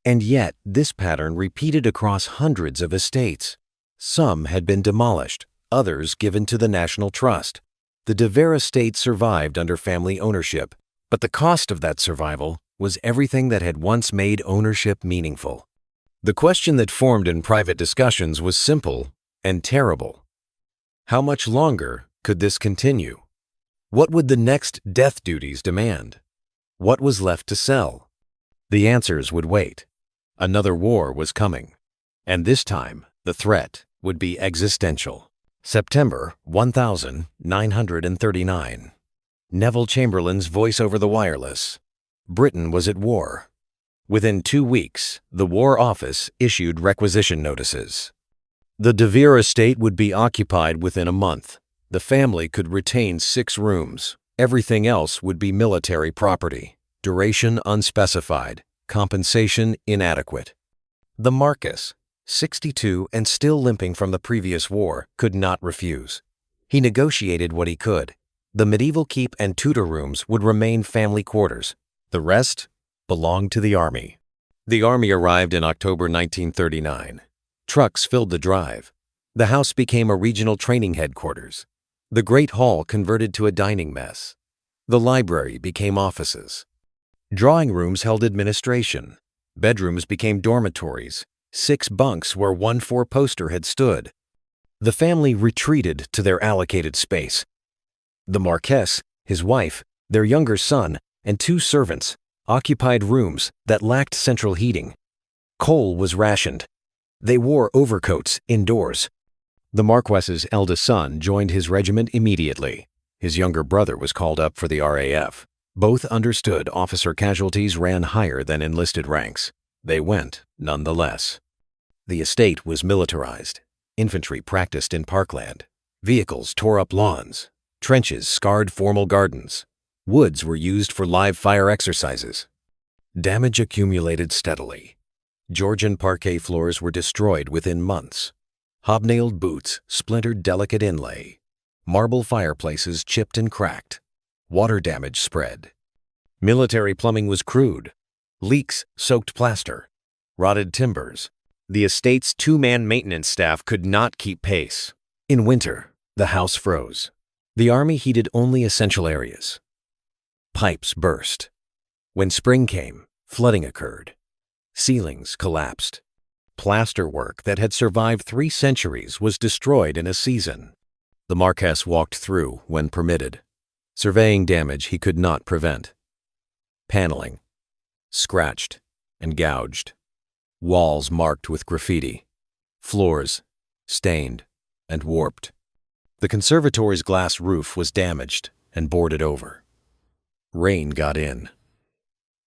And yet, this pattern repeated across hundreds of estates. Some had been demolished, others given to the National Trust. The De Vere estate survived under family ownership, but the cost of that survival was everything that had once made ownership meaningful. The question that formed in private discussions was simple and terrible. How much longer could this continue? What would the next death duties demand? What was left to sell? The answers would wait. Another war was coming, and this time the threat would be existential. September 1939. Neville Chamberlain's voice over the wireless. Britain was at war. Within 2 weeks, the War Office issued requisition notices. The De Vere estate would be occupied within a month. The family could retain 6 rooms. Everything else would be military property. Duration unspecified. Compensation inadequate. The Marquess, 62 and still limping from the previous war, could not refuse. He negotiated what he could. The medieval keep and Tudor rooms would remain family quarters. The rest belonged to the Army. The Army arrived in October 1939. Trucks filled the drive. The house became a regional training headquarters. The Great Hall converted to a dining mess. The library became offices. Drawing rooms held administration. Bedrooms became dormitories. 6 bunks where one 4-poster had stood. The family retreated to their allocated space. The Marquess, his wife, their younger son, and 2 servants occupied rooms that lacked central heating. Coal was rationed. They wore overcoats indoors. The Marquess's eldest son joined his regiment immediately. His younger brother was called up for the RAF. Both understood officer casualties ran higher than enlisted ranks. They went nonetheless. The estate was militarized. Infantry practiced in parkland. Vehicles tore up lawns. Trenches scarred formal gardens. Woods were used for live fire exercises. Damage accumulated steadily. Georgian parquet floors were destroyed within months. Hobnailed boots splintered delicate inlay. Marble fireplaces chipped and cracked. Water damage spread. Military plumbing was crude. Leaks soaked plaster, rotted timbers. The estate's two-man maintenance staff could not keep pace. In winter, the house froze. The army heated only essential areas. Pipes burst. When spring came, flooding occurred. Ceilings collapsed. Plasterwork that had survived 3 centuries was destroyed in a season. The Marquess walked through when permitted, surveying damage he could not prevent. Paneling, scratched and gouged. Walls marked with graffiti. Floors stained and warped. The conservatory's glass roof was damaged and boarded over. Rain got in.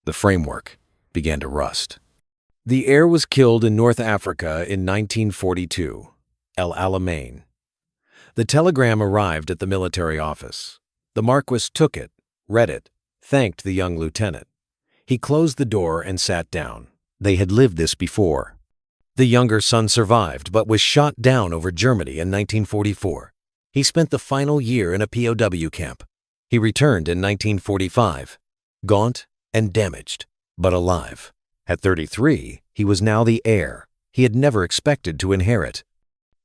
The framework began to rust. The heir was killed in North Africa in 1942, El Alamein. The telegram arrived at the military office. The Marquis took it, read it, thanked the young lieutenant. He closed the door and sat down. They had lived this before. The younger son survived but was shot down over Germany in 1944. He spent the final year in a POW camp. He returned in 1945, gaunt and damaged, but alive. At 33, he was now the heir he had never expected to inherit.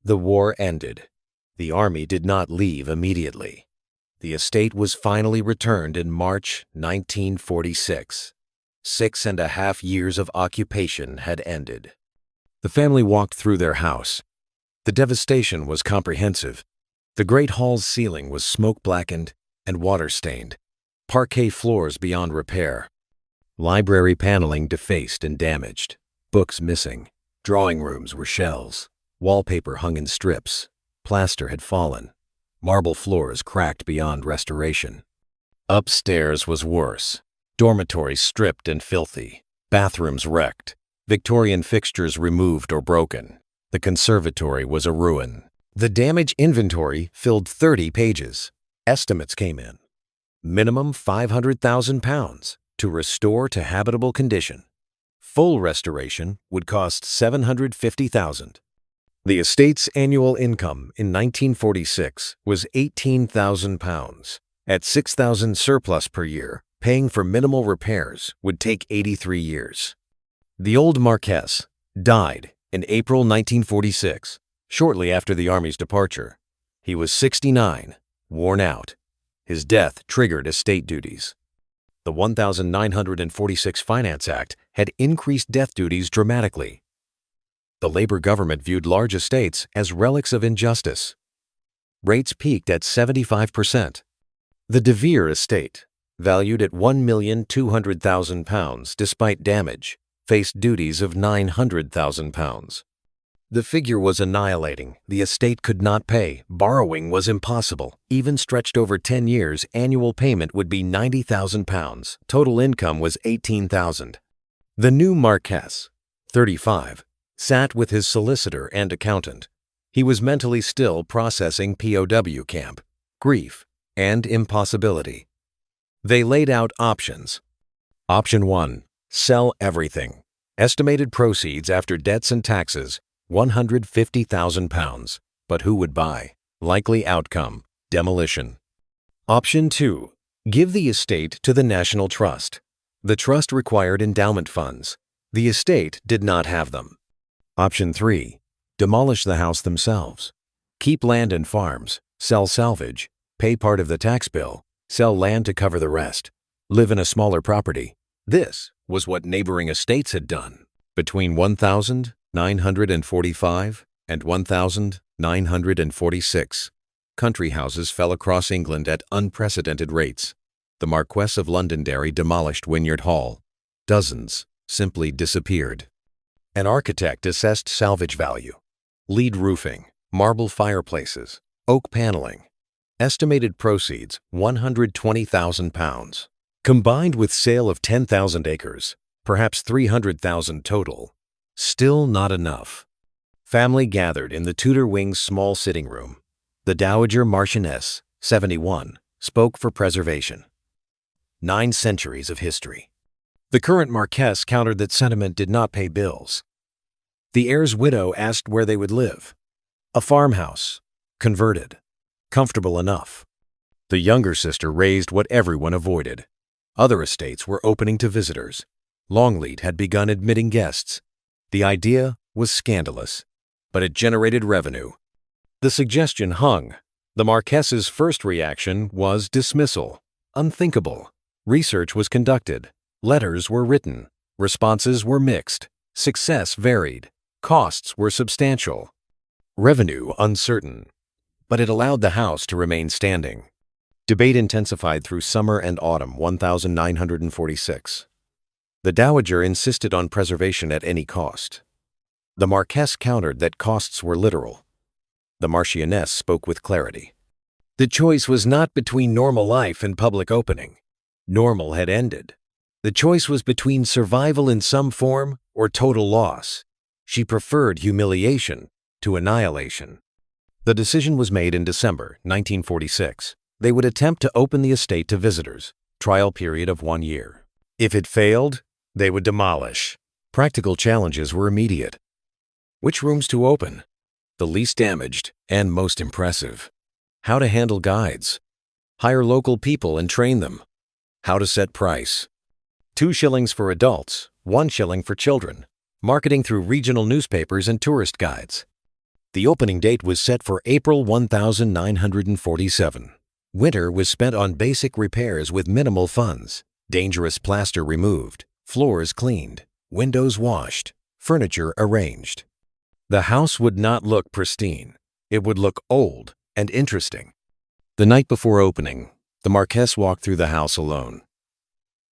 The war ended. The army did not leave immediately. The estate was finally returned in March 1946. 6.5 years of occupation had ended. The family walked through their house. The devastation was comprehensive. The great hall's ceiling was smoke-blackened and water-stained, parquet floors beyond repair, library paneling defaced and damaged, books missing, drawing rooms were shells, wallpaper hung in strips, plaster had fallen, marble floors cracked beyond restoration. Upstairs was worse. Dormitories stripped and filthy, bathrooms wrecked, Victorian fixtures removed or broken. The conservatory was a ruin. The damage inventory filled 30 pages. Estimates came in. Minimum £500,000 to restore to habitable condition. Full restoration would cost $750,000. The estate's annual income in 1946 was £18,000. At $6,000 surplus per year, paying for minimal repairs would take 83 years. The old Marquess died in April 1946, shortly after the Army's departure. He was 69, worn out. His death triggered estate duties. The 1946 Finance Act had increased death duties dramatically. The Labor government viewed large estates as relics of injustice. Rates peaked at 75%. The De Vere estate, valued at £1,200,000 despite damage, faced duties of £900,000. The figure was annihilating. The estate could not pay. Borrowing was impossible. Even stretched over 10 years, annual payment would be £90,000. Total income was $18,000. The new Marquess, 35, sat with his solicitor and accountant. He was mentally still processing POW camp, grief, and impossibility. They laid out options. Option 1. Sell everything. Estimated proceeds after debts and taxes, £150,000. But who would buy? Likely outcome, demolition. Option 2. Give the estate to the National Trust. The trust required endowment funds. The estate did not have them. Option 3. Demolish the house themselves. Keep land and farms, sell salvage, pay part of the tax bill, sell land to cover the rest, live in a smaller property. This was what neighboring estates had done. Between 1945 and 1946, country houses fell across England at unprecedented rates. The Marquess of Londonderry demolished Wynyard Hall. Dozens simply disappeared. An architect assessed salvage value. Lead roofing, marble fireplaces, oak paneling. Estimated proceeds, £120,000. Combined with sale of 10,000 acres, perhaps 300,000 total. Still not enough. Family gathered in the Tudor wing's small sitting room. The Dowager Marchioness, 71, spoke for preservation. 9 centuries of history. The current Marquess countered that sentiment did not pay bills. The heir's widow asked where they would live. A farmhouse, converted, comfortable enough. The younger sister raised what everyone avoided. Other estates were opening to visitors. Longleat had begun admitting guests. The idea was scandalous, but it generated revenue. The suggestion hung. The Marquess's first reaction was dismissal. Unthinkable. Research was conducted. Letters were written. Responses were mixed. Success varied. Costs were substantial. Revenue uncertain. But it allowed the house to remain standing. Debate intensified through summer and autumn 1946. The Dowager insisted on preservation at any cost. The Marquess countered that costs were literal. The Marchioness spoke with clarity. The choice was not between normal life and public opening. Normal had ended. The choice was between survival in some form or total loss. She preferred humiliation to annihilation. The decision was made in December 1946. They would attempt to open the estate to visitors, trial period of 1 year. If it failed, they would demolish. Practical challenges were immediate. Which rooms to open? The least damaged and most impressive. How to handle guides. Hire local people and train them. How to set price. 2 shillings for adults, 1 shilling for children. Marketing through regional newspapers and tourist guides. The opening date was set for April 1947. Winter was spent on basic repairs with minimal funds. Dangerous plaster removed, floors cleaned, windows washed, furniture arranged. The house would not look pristine. It would look old and interesting. The night before opening, the Marquess walked through the house alone.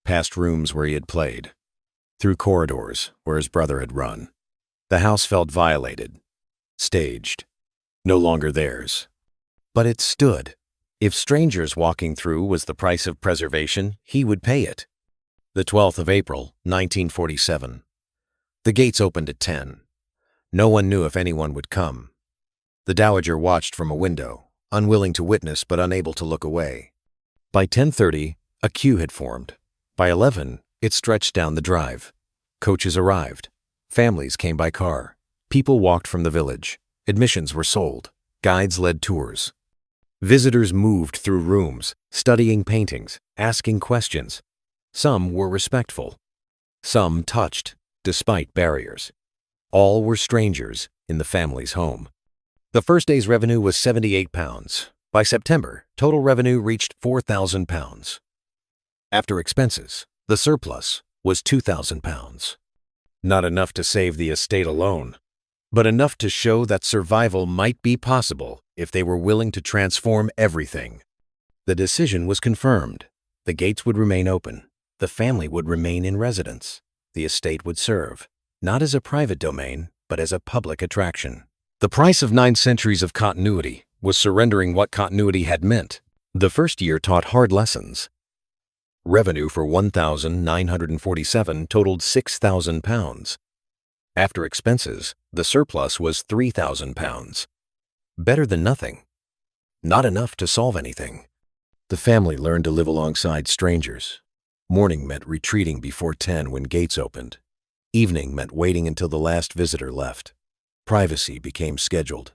Past rooms where he had played. Through corridors where his brother had run. The house felt violated. Staged. No longer theirs. But it stood. If strangers walking through was the price of preservation, he would pay it. The 12th of April, 1947. The gates opened at 10. No one knew if anyone would come. The Dowager watched from a window, unwilling to witness but unable to look away. By 10:30, a queue had formed. By 11, it stretched down the drive. Coaches arrived. Families came by car. People walked from the village. Admissions were sold. Guides led tours. Visitors moved through rooms, studying paintings, asking questions. Some were respectful. Some touched, despite barriers. All were strangers in the family's home. The first day's revenue was £78. By September, total revenue reached £4,000. After expenses, the surplus was £2,000. Not enough to save the estate alone, but enough to show that survival might be possible if they were willing to transform everything. The decision was confirmed. The gates would remain open. The family would remain in residence. The estate would serve, not as a private domain, but as a public attraction. The price of 9 centuries of continuity was surrendering what continuity had meant. The first year taught hard lessons. Revenue for 1947 totaled £6,000. After expenses, the surplus was £3,000. Better than nothing. Not enough to solve anything. The family learned to live alongside strangers. Morning meant retreating before 10 when gates opened. Evening meant waiting until the last visitor left. Privacy became scheduled.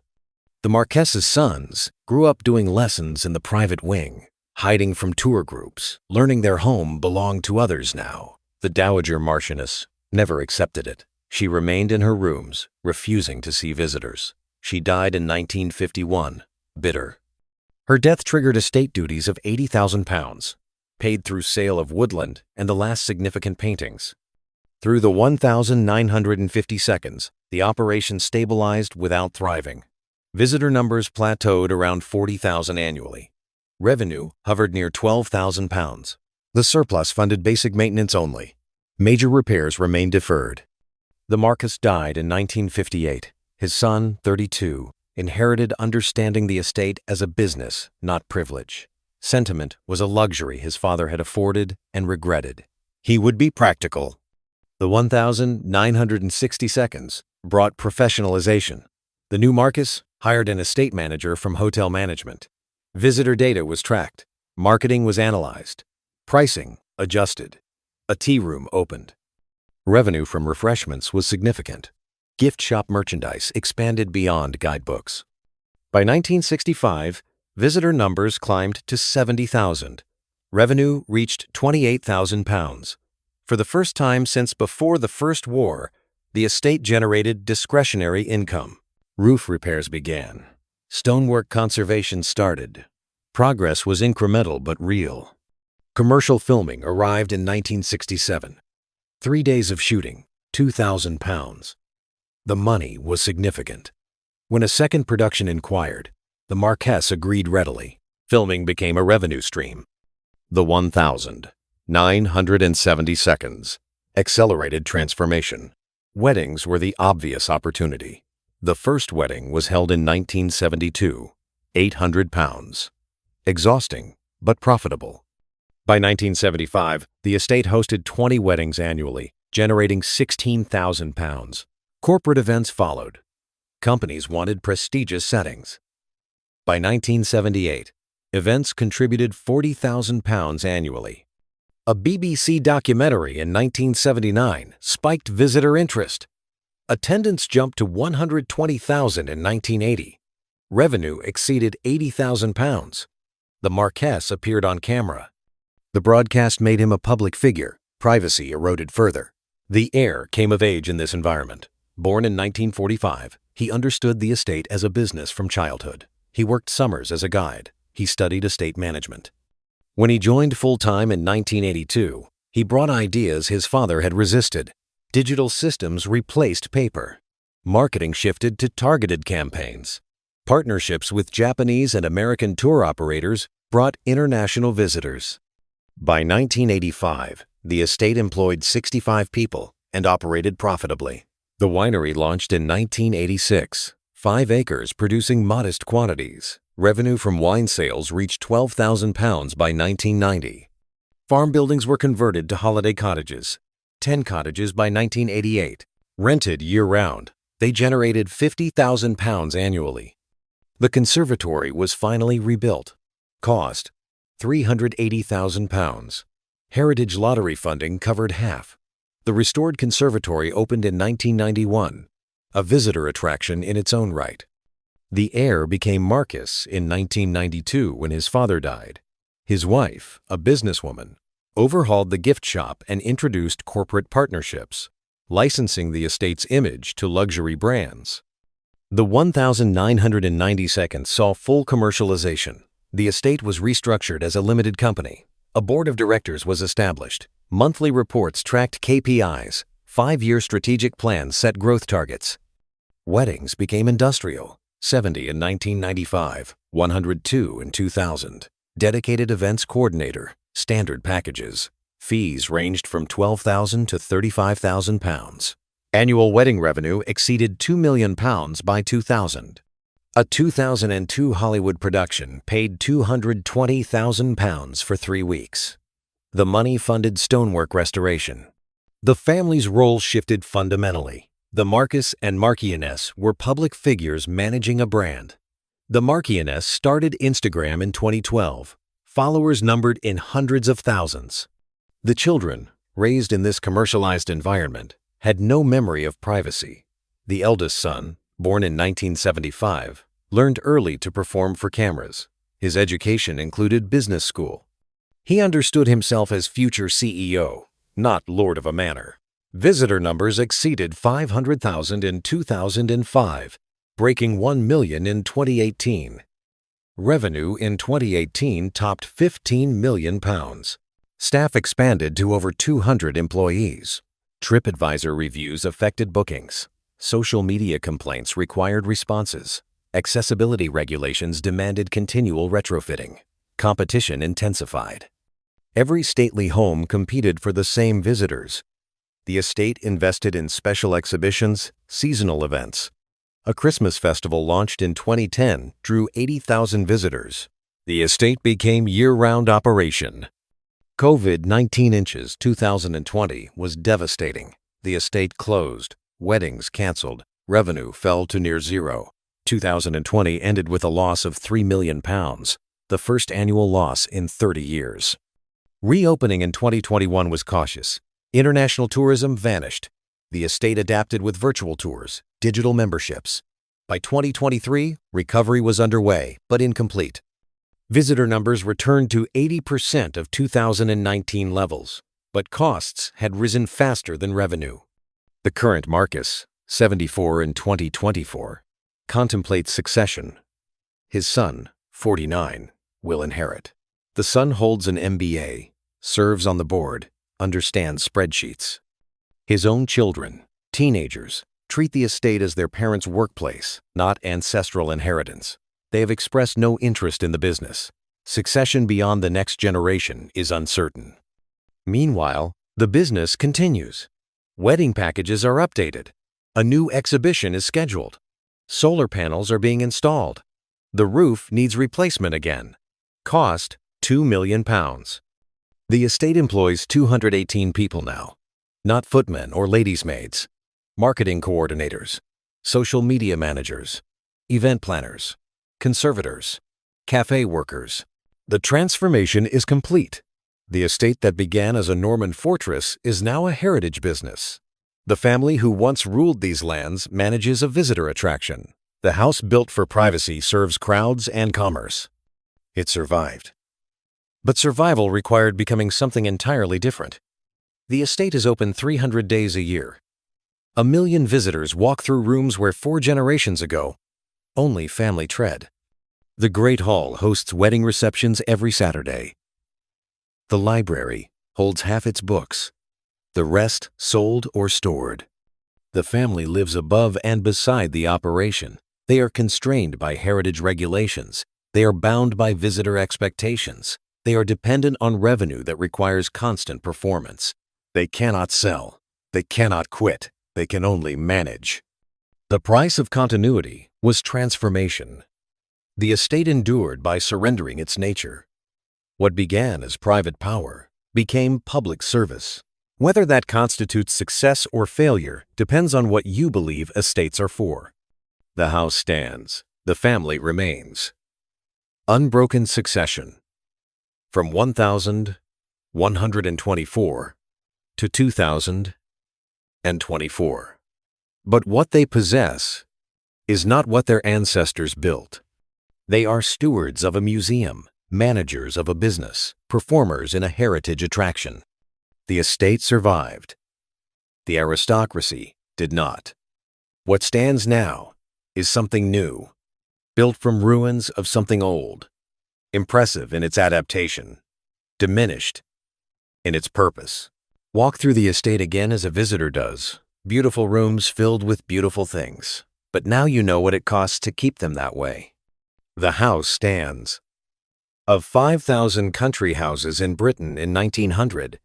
The Marquess's sons grew up doing lessons in the private wing, hiding from tour groups, learning their home belonged to others now. The Dowager Marchioness never accepted it. She remained in her rooms, refusing to see visitors. She died in 1951, bitter. Her death triggered estate duties of £80,000, paid through sale of woodland and the last significant paintings. Through the 1,950 seconds, the operation stabilized without thriving. Visitor numbers plateaued around 40,000 annually. Revenue hovered near £12,000. The surplus funded basic maintenance only. Major repairs remained deferred. The Marquess died in 1958. His son, 32, inherited understanding the estate as a business, not privilege. Sentiment was a luxury his father had afforded and regretted. He would be practical. The 1,960 seconds brought professionalization. The new Marquess hired an estate manager from hotel management. Visitor data was tracked. Marketing was analyzed. Pricing adjusted. A tea room opened. Revenue from refreshments was significant. Gift shop merchandise expanded beyond guidebooks. By 1965, visitor numbers climbed to 70,000. Revenue reached £28,000. For the first time since before the First War, the estate generated discretionary income. Roof repairs began. Stonework conservation started. Progress was incremental but real. Commercial filming arrived in 1967. 3 days of shooting, £2,000. The money was significant. When a second production inquired, the Marquess agreed readily. Filming became a revenue stream. The 1,970 seconds. Accelerated transformation. Weddings were the obvious opportunity. The first wedding was held in 1972, £800. Exhausting, but profitable. By 1975, the estate hosted 20 weddings annually, generating £16,000. Corporate events followed. Companies wanted prestigious settings. By 1978, events contributed £40,000 annually. A BBC documentary in 1979 spiked visitor interest. Attendance jumped to 120,000 in 1980. Revenue exceeded £80,000. The Marquess appeared on camera. The broadcast made him a public figure. Privacy eroded further. The heir came of age in this environment. Born in 1945, he understood the estate as a business from childhood. He worked summers as a guide. He studied estate management. When he joined full-time in 1982, he brought ideas his father had resisted. Digital systems replaced paper. Marketing shifted to targeted campaigns. Partnerships with Japanese and American tour operators brought international visitors. By 1985, the estate employed 65 people and operated profitably. The winery launched in 1986, 5 acres producing modest quantities. Revenue from wine sales reached £12,000 by 1990. Farm buildings were converted to holiday cottages. 10 cottages by 1988. Rented year-round, they generated £50,000 annually. The conservatory was finally rebuilt. Cost, £380,000. Heritage lottery funding covered half. The restored conservatory opened in 1991, a visitor attraction in its own right. The heir became Marquess in 1992 when his father died. His wife, a businesswoman, overhauled the gift shop and introduced corporate partnerships, licensing the estate's image to luxury brands. The 1,990 seconds saw full commercialization. The estate was restructured as a limited company. A board of directors was established. Monthly reports tracked KPIs. 5-year strategic plans set growth targets. Weddings became industrial. 70 in 1995, 102 in 2000. Dedicated events coordinator, standard packages. Fees ranged from £12,000 to £35,000. Annual wedding revenue exceeded £2 million by 2000. A 2002 Hollywood production paid £220,000 for 3 weeks. The money funded stonework restoration. The family's role shifted fundamentally. The Marquess and Marchioness were public figures managing a brand. The Marchioness started Instagram in 2012. Followers numbered in hundreds of thousands. The children, raised in this commercialized environment, had no memory of privacy. The eldest son, born in 1975, learned early to perform for cameras. His education included business school. He understood himself as future CEO, not lord of a manor. Visitor numbers exceeded 500,000 in 2005, breaking 1 million in 2018. Revenue in 2018 topped £15 million. Staff expanded to over 200 employees. TripAdvisor reviews affected bookings. Social media complaints required responses. Accessibility regulations demanded continual retrofitting. Competition intensified. Every stately home competed for the same visitors. The estate invested in special exhibitions, seasonal events. A Christmas festival launched in 2010 drew 80,000 visitors. The estate became year-round operation. COVID-19 2020 was devastating. The estate closed, weddings canceled, revenue fell to near zero. 2020 ended with a loss of £3 million, the first annual loss in 30 years. Reopening in 2021 was cautious. International tourism vanished. The estate adapted with virtual tours, digital memberships. By 2023, recovery was underway, but incomplete. Visitor numbers returned to 80% of 2019 levels. but costs had risen faster than revenue. The current Marcus, 74 in 2024, contemplates succession. His son, 49, will inherit. The son holds an MBA, serves on the board, understands spreadsheets. His own children, teenagers, treat the estate as their parents' workplace, not ancestral inheritance. They have expressed no interest in the business. Succession beyond the next generation is uncertain. Meanwhile, the business continues. Wedding packages are updated. A new exhibition is scheduled. Solar panels are being installed. The roof needs replacement again. Cost £2 million. The estate employs 218 people now. Not footmen or ladies' maids. Marketing coordinators, social media managers, event planners, conservators, cafe workers. The transformation is complete. The estate that began as a Norman fortress is now a heritage business. The family who once ruled these lands manages a visitor attraction. The house built for privacy serves crowds and commerce. It survived. But survival required becoming something entirely different. The estate is open 300 days a year. 1 million visitors walk through rooms where 4 generations ago only family tread. The Great Hall hosts wedding receptions every Saturday. The library holds half its books, the rest sold or stored. The family lives above and beside the operation. They are constrained by heritage regulations. They are bound by visitor expectations. They are dependent on revenue that requires constant performance. They cannot sell. They cannot quit. They can only manage. The price of continuity was transformation. The estate endured by surrendering its nature. What began as private power became public service. Whether that constitutes success or failure depends on what you believe estates are for. The house stands. The family remains. Unbroken succession. From 1124 to 2024. But what they possess is not what their ancestors built. They are stewards of a museum, managers of a business, performers in a heritage attraction. The estate survived. The aristocracy did not. What stands now is something new, built from ruins of something old, impressive in its adaptation, diminished in its purpose. Walk through the estate again as a visitor does. Beautiful rooms filled with beautiful things. But now you know what it costs to keep them that way. The house stands. Of 5,000 country houses in Britain in 1900,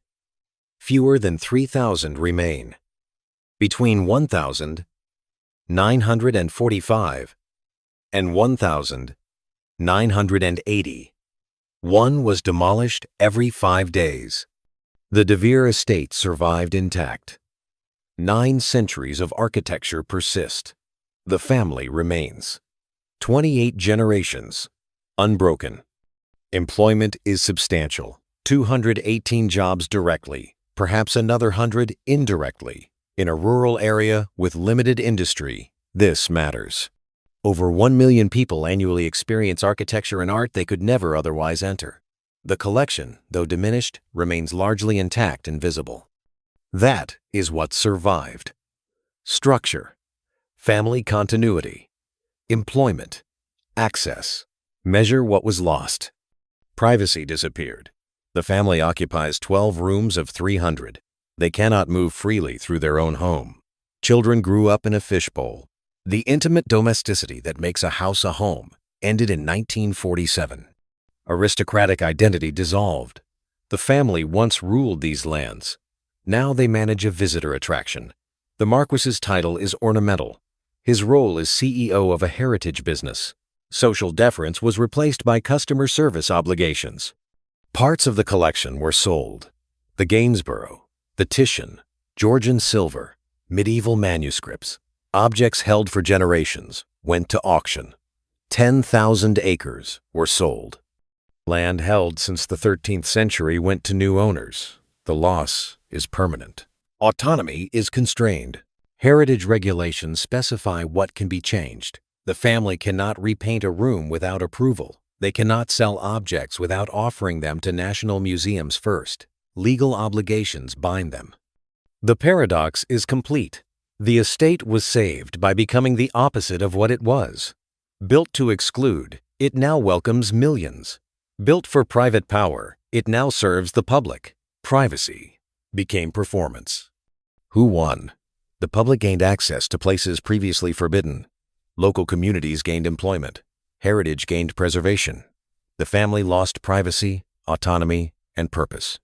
fewer than 3,000 remain. Between 1,945 and 1,980, one was demolished every 5 days. The De Vere estate survived intact. 9 centuries of architecture persist. The family remains. 28 generations, unbroken. Employment is substantial. 218 jobs directly, perhaps another 100 indirectly. In a rural area with limited industry, this matters. Over 1 million people annually experience architecture and art they could never otherwise enter. The collection, though diminished, remains largely intact and visible. That is what survived. Structure, family continuity, employment, access. Measure what was lost. Privacy disappeared. The family occupies 12 rooms of 300. They cannot move freely through their own home. Children grew up in a fishbowl. The intimate domesticity that makes a house a home ended in 1947. Aristocratic identity dissolved. The family once ruled these lands. Now they manage a visitor attraction. The Marquis's title is ornamental. His role is CEO of a heritage business. Social deference was replaced by customer service obligations. Parts of the collection were sold. The Gainsborough, the Titian, Georgian silver, medieval manuscripts, objects held for generations, went to auction. 10,000 acres were sold. Land held since the 13th century went to new owners. The loss is permanent. Autonomy is constrained. Heritage regulations specify what can be changed. The family cannot repaint a room without approval. They cannot sell objects without offering them to national museums first. legal obligations bind them. The paradox is complete. The estate was saved by becoming the opposite of what it was. Built to exclude, it now welcomes millions. Built for private power, it now serves the public. Privacy became performance. Who won? The public gained access to places previously forbidden. Local communities gained employment. Heritage gained preservation. The family lost privacy, autonomy, and purpose.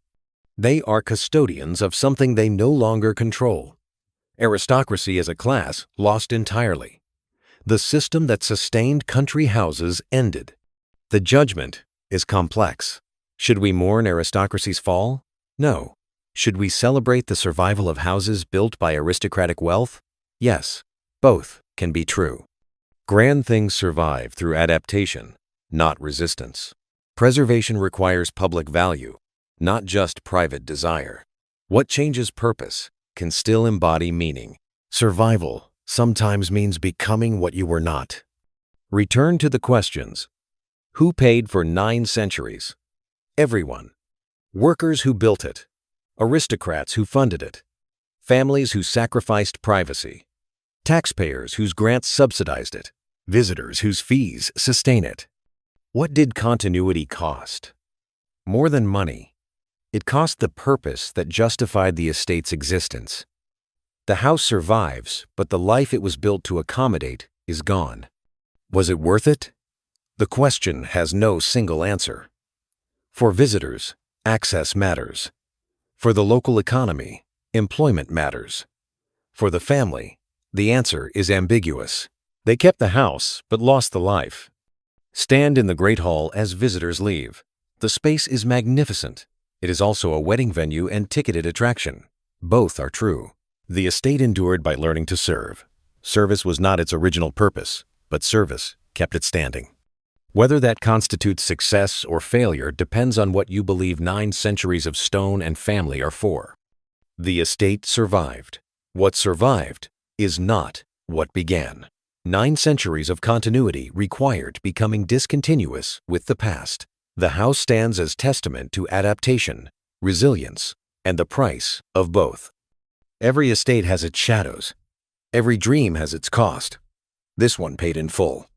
They are custodians of something they no longer control. Aristocracy as a class lost entirely. The system that sustained country houses ended. The judgment is complex. Should we mourn aristocracy's fall? No. Should we celebrate the survival of houses built by aristocratic wealth? Yes. Both can be true. Grand things survive through adaptation, not resistance. Preservation requires public value, not just private desire. What changes purpose can still embody meaning. Survival sometimes means becoming what you were not. Return to the questions. Who paid for 9 centuries? Everyone. Workers who built it. Aristocrats who funded it. Families who sacrificed privacy. Taxpayers whose grants subsidized it. Visitors whose fees sustain it. What did continuity cost? More than money. It cost the purpose that justified the estate's existence. The house survives, but the life it was built to accommodate is gone. Was it worth it? The question has no single answer. For visitors, access matters. For the local economy, employment matters. For the family, the answer is ambiguous. They kept the house, but lost the life. Stand in the Great Hall as visitors leave. The space is magnificent. It is also a wedding venue and ticketed attraction. Both are true. The estate endured by learning to serve. Service was not its original purpose, but service kept it standing. Whether that constitutes success or failure depends on what you believe 9 centuries of stone and family are for. The estate survived. What survived is not what began. 9 centuries of continuity required becoming discontinuous with the past. The house stands as testament to adaptation, resilience, and the price of both. Every estate has its shadows. Every dream has its cost. This one paid in full.